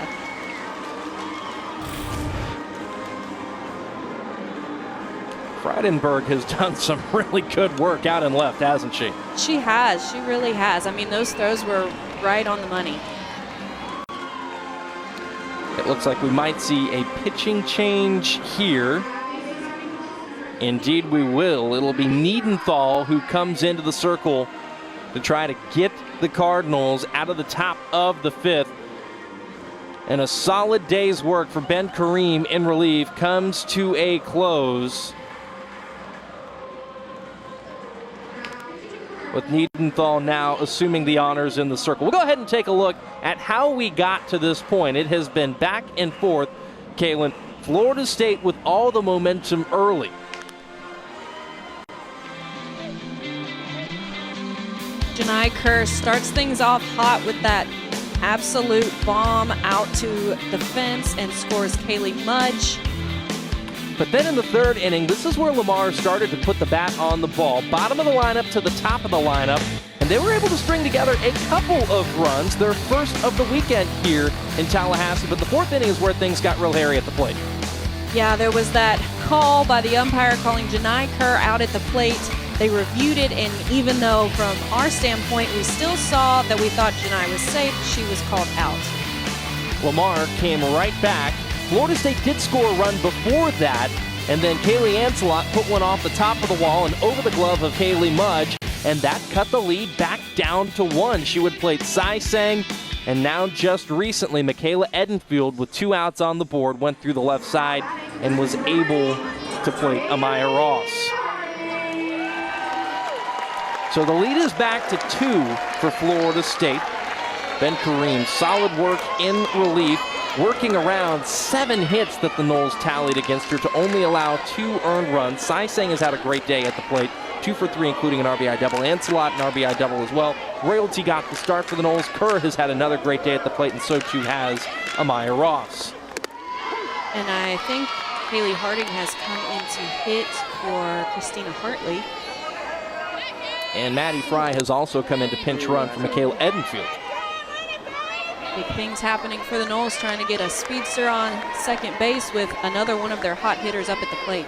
Freidenberg has done some really good work out and left, hasn't she? She has. She really has. I mean, those throws were right on the money. It looks like we might see a pitching change here. Indeed we will. It'll be Niedenthal who comes into the circle to try to get the Cardinals out of the top of the 5th. And a solid day's work for Ben Kareem in relief comes to a close, with Niedenthal now assuming the honors in the circle. We'll go ahead and take a look at how we got to this point. It has been back and forth, Kaylin. Florida State with all the momentum early. Janai Kerr starts things off hot with that absolute bomb out to the fence and scores Kaylee Mudge. But then in the 3rd inning, this is where Lamar started to put the bat on the ball. Bottom of the lineup to the top of the lineup. And they were able to string together a couple of runs, their first of the weekend here in Tallahassee. But the 4th inning is where things got real hairy at the plate. Yeah, there was that call by the umpire calling Janai Kerr out at the plate. They reviewed it, and even though from our standpoint we still saw that we thought Janai was safe, she was called out. Lamar came right back Florida State did score a run before that, and then Kaylee Ancelot put one off the top of the wall and over the glove of Haley Mudge, and that cut the lead back down to 1. She would play Sai Sang, and now just recently, Michaela Edenfield with 2 outs on the board went through the left side and was able to play Amaya Ross. So the lead is back to 2 for Florida State. Ben Kareem, solid work in relief, working around 7 hits that the Noles tallied against her to only allow 2 earned runs. Sai Sang has had a great day at the plate, 2 for 3, including an RBI double. Ancelot, an RBI double as well. Royalty got the start for the Noles. Kerr has had another great day at the plate, and so too has Amaya Ross. And I think Haley Harding has come in to hit for Christina Hartley. And Maddie Fry has also come in to pinch run for Michaela Edenfield. Big things happening for the Noles, trying to get a speedster on second base with another one of their hot hitters up at the plate.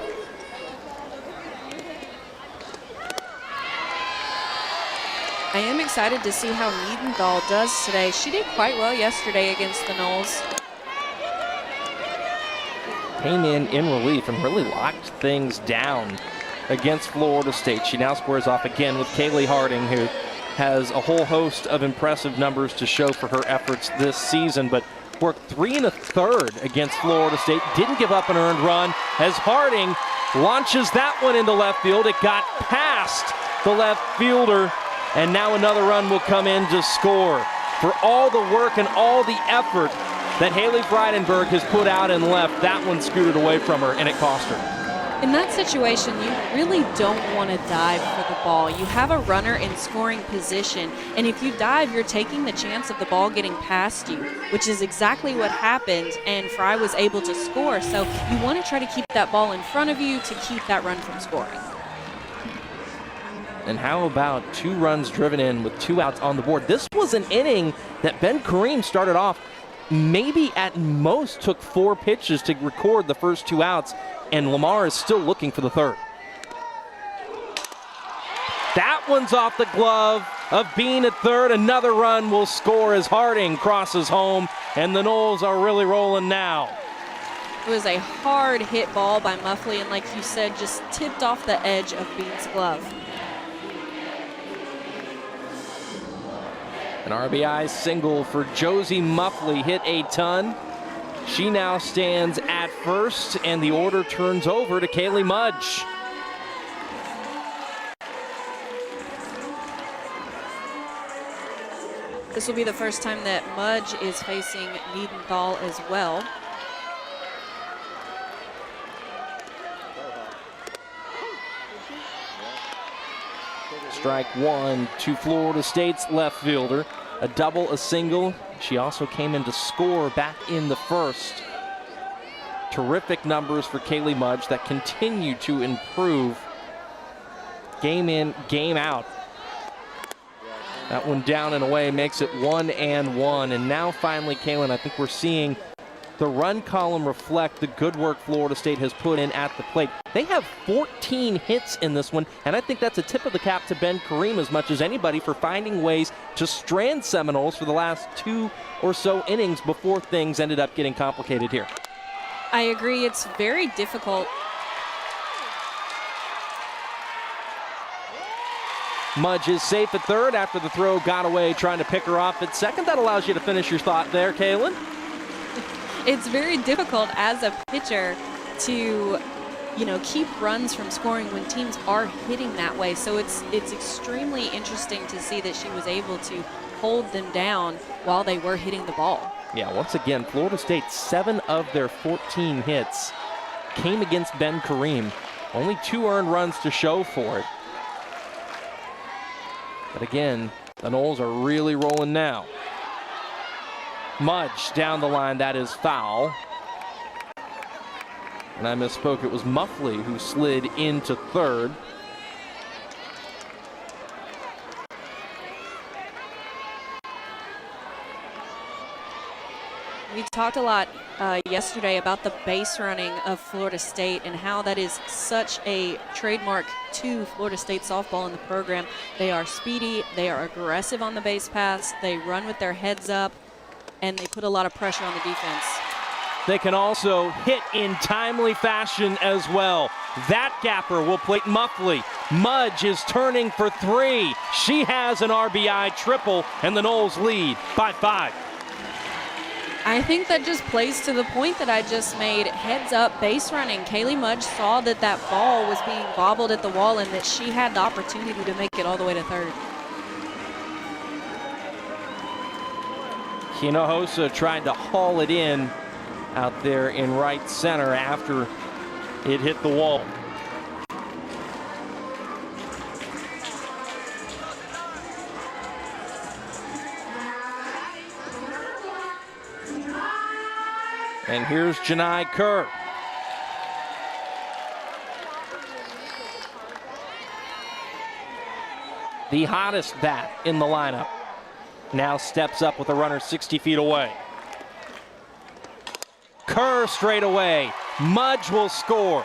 I am excited to see how Niedenthal does today. She did quite well yesterday against the Noles. Came in relief and really locked things down against Florida State. She now squares off again with Kaylee Harding, who has a whole host of impressive numbers to show for her efforts this season, but worked 3 1/3 against Florida State. Didn't give up an earned run as Harding launches that one into left field. It got past the left fielder, and now another run will come in to score. For all the work and all the effort that Haley Freidenberg has put out and left, that one scooted away from her, and it cost her. In that situation, you really don't want to dive for the ball. You have a runner in scoring position, and if you dive, you're taking the chance of the ball getting past you, which is exactly what happened, and Fry was able to score. So you want to try to keep that ball in front of you to keep that run from scoring. And how about 2 runs driven in with 2 outs on the board? This was an inning that Ben Kareem started off, maybe at most took 4 pitches to record the first 2 outs, and Lamar is still looking for the 3rd. That one's off the glove of Bean at 3rd. Another run will score as Harding crosses home, and the Noles are really rolling now. It was a hard hit ball by Muffley, and like you said, just tipped off the edge of Bean's glove. An RBI single for Josie Muffley, hit a ton. She now stands at first, and the order turns over to Kaylee Mudge. This will be the first time that Mudge is facing Niedenthal as well. Strike 1 to Florida State's left fielder. A double, a single. She also came in to score back in the first. Terrific numbers for Kaylee Mudge that continue to improve game in, game out. That one down and away makes it 1-1. And now finally, Kaylin, I think we're seeing the run column reflect the good work Florida State has put in at the plate. They have 14 hits in this one, and I think that's a tip of the cap to Ben Kareem as much as anybody for finding ways to strand Seminoles for the last 2 or so innings before things ended up getting complicated here. I agree, it's very difficult. Mudge is safe at 3rd after the throw got away trying to pick her off at 2nd. That allows you to finish your thought there, Kaylin. It's very difficult as a pitcher to, keep runs from scoring when teams are hitting that way. So it's extremely interesting to see that she was able to hold them down while they were hitting the ball. Yeah, once again, Florida State, 7 of their 14 hits came against Ben Kareem. Only 2 earned runs to show for it. But again, the Noles are really rolling now. Mudge down the line, that is foul. And I misspoke, it was Muffley who slid into 3rd. We talked a lot yesterday about the base running of Florida State and how that is such a trademark to Florida State softball in the program. They are speedy, they are aggressive on the base paths, they run with their heads up, and they put a lot of pressure on the defense. they can also hit in timely fashion as well. That gapper will plate Muffley. Mudge is turning for three. She has an RBI triple, and the Noles lead by 5. I think that just plays to the point that I just made. Heads up, base running. Kaylee Mudge saw that that ball was being bobbled at the wall and that she had the opportunity to make it all the way to third. Hinojosa tried to haul it in out there in right center after it hit the wall. And here's Janai Kerr. The hottest bat in the lineup. Now steps up with a runner 60 feet away. Kerr straight away. Mudge will score.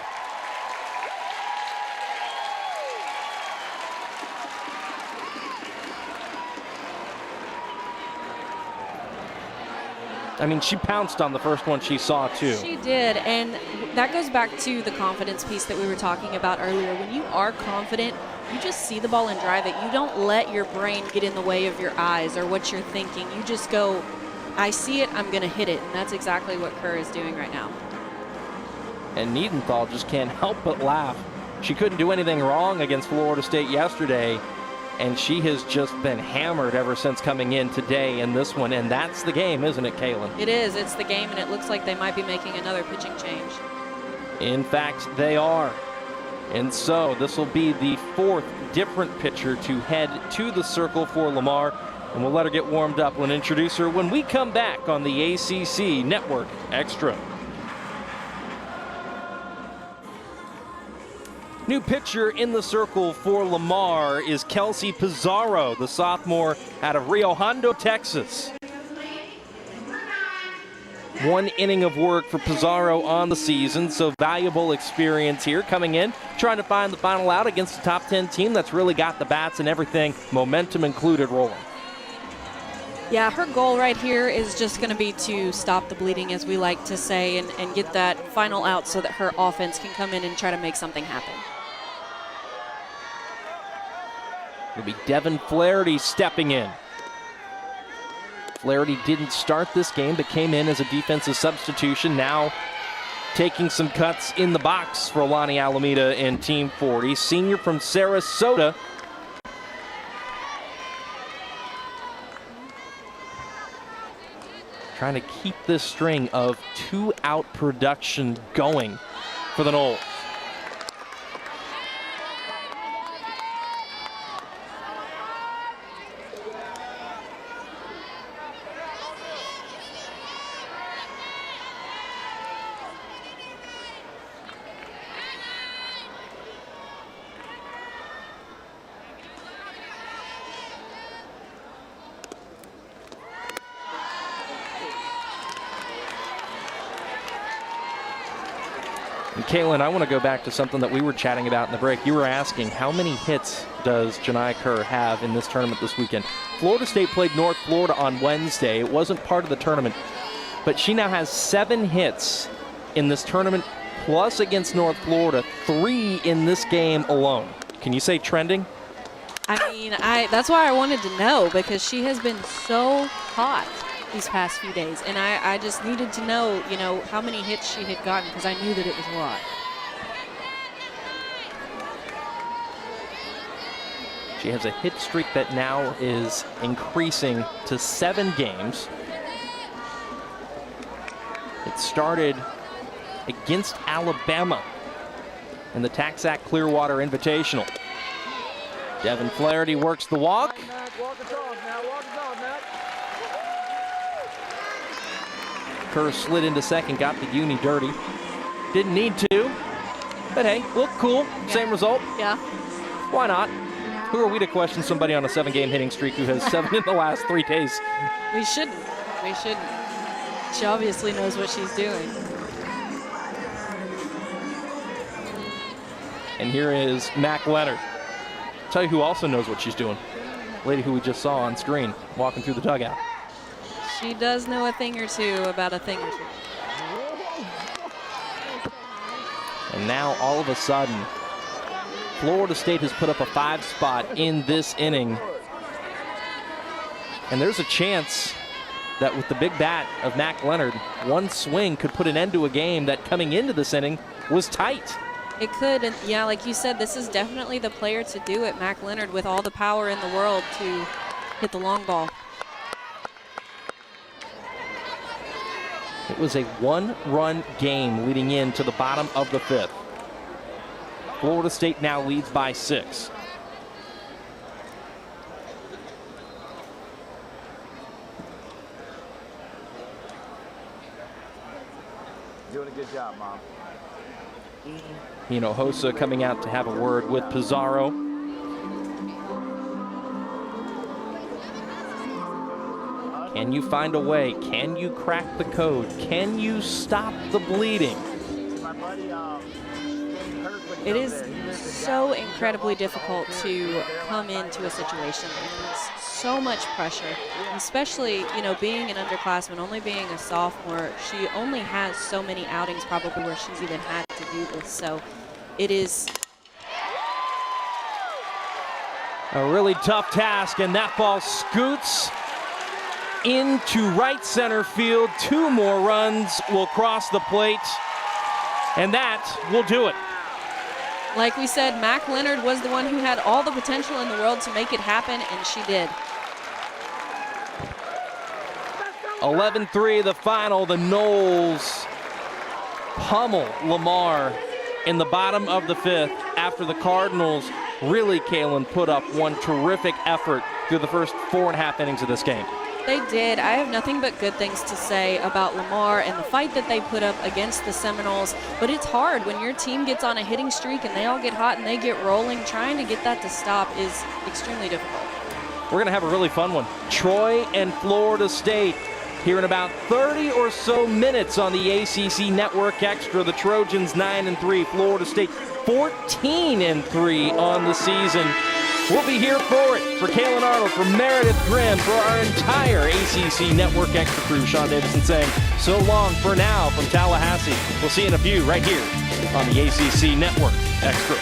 I mean, she pounced on the first one she saw, too. She did, and that goes back to the confidence piece that we were talking about earlier. When you are confident, you just see the ball and drive it. You don't let your brain get in the way of your eyes or what you're thinking. You just go, I see it, I'm going to hit it, and that's exactly what Kerr is doing right now. And Niedenthal just can't help but laugh. She couldn't do anything wrong against Florida State yesterday, and she has just been hammered ever since coming in today in this one. And that's the game, isn't it, Kaylin? It is. It's the game, and it looks like they might be making another pitching change. In fact, they are. And so this will be the 4th different pitcher to head to the circle for Lamar. And we'll let her get warmed up. We'll introduce her when we come back on the ACC Network Extra. New pitcher in the circle for Lamar is Kelsey Pizarro, the sophomore out of Rio Hondo, Texas. 1 inning of work for Pizarro on the season, so valuable experience here coming in, trying to find the final out against a top 10 team that's really got the bats and everything, momentum included, rolling. Yeah, her goal right here is just going to be to stop the bleeding, as we like to say, and get that final out so that her offense can come in and try to make something happen. It'll be Devin Flaherty stepping in. Flaherty didn't start this game, but came in as a defensive substitution. Now taking some cuts in the box for Alani Alameda and Team 40. Senior from Sarasota. Trying to keep this string of 2-out production going for the Noles. And Kaylin, I want to go back to something that we were chatting about in the break. You were asking, how many hits does Janai Kerr have in this tournament this weekend? Florida State played North Florida on Wednesday. It wasn't part of the tournament, but she now has 7 hits in this tournament, plus against North Florida, 3 in this game alone. Can you say trending? I mean, that's why I wanted to know, because she has been so hot these past few days, and I just needed to know, how many hits she had gotten, because I knew that it was a lot. She has a hit streak that now is increasing to 7 games. It started against Alabama in the TaxAct Clearwater Invitational. Devin Flaherty works the walk. Kerr slid into second, got the uni dirty. Didn't need to, but hey, look cool. Yeah. Same result. Yeah. Why not? Who are we to question somebody on a 7-game hitting streak who has 7 in the last 3 days? We shouldn't. We shouldn't. She obviously knows what she's doing. And here is Mac Leonard. Tell you who also knows what she's doing. Lady who we just saw on screen walking through the dugout. She does know a thing or two about a thing or two. And now, all of a sudden, Florida State has put up a 5 spot in this inning. And there's a chance that with the big bat of Mac Leonard, one swing could put an end to a game that coming into this inning was tight. It could, and yeah, like you said, this is definitely the player to do it, Mac Leonard, with all the power in the world to hit the long ball. It was a 1-run game leading into the bottom of the 5th. Florida State now leads by 6. Doing a good job, Mom. Hinojosa coming out to have a word with Pizarro. Can you find a way? Can you crack the code? Can you stop the bleeding? It is so incredibly difficult to come into a situation like this. So much pressure, especially, being an underclassman, only being a sophomore. She only has so many outings probably where she's even had to do this. So it is a really tough task, and that ball scoots into right center field. 2 more runs will cross the plate, and that will do it. Like we said, Mac Leonard was the one who had all the potential in the world to make it happen, and she did. 11-3 the final. The Noles pummel Lamar in the bottom of the 5th after the Cardinals really, Kaylin, put up one terrific effort through the first 4.5 innings of this game. They did. I have nothing but good things to say about Lamar and the fight that they put up against the Seminoles. But it's hard when your team gets on a hitting streak and they all get hot and they get rolling. Trying to get that to stop is extremely difficult. We're going to have a really fun one. Troy and Florida State here in about 30 or so minutes on the ACC Network Extra. The Trojans 9-3, Florida State 14-3 on the season. We'll be here for it. For Kaylin Arnold, for Meredith Grimm, for our entire ACC Network Extra crew, Sean Davidson saying so long for now from Tallahassee. We'll see you in a few right here on the ACC Network Extra.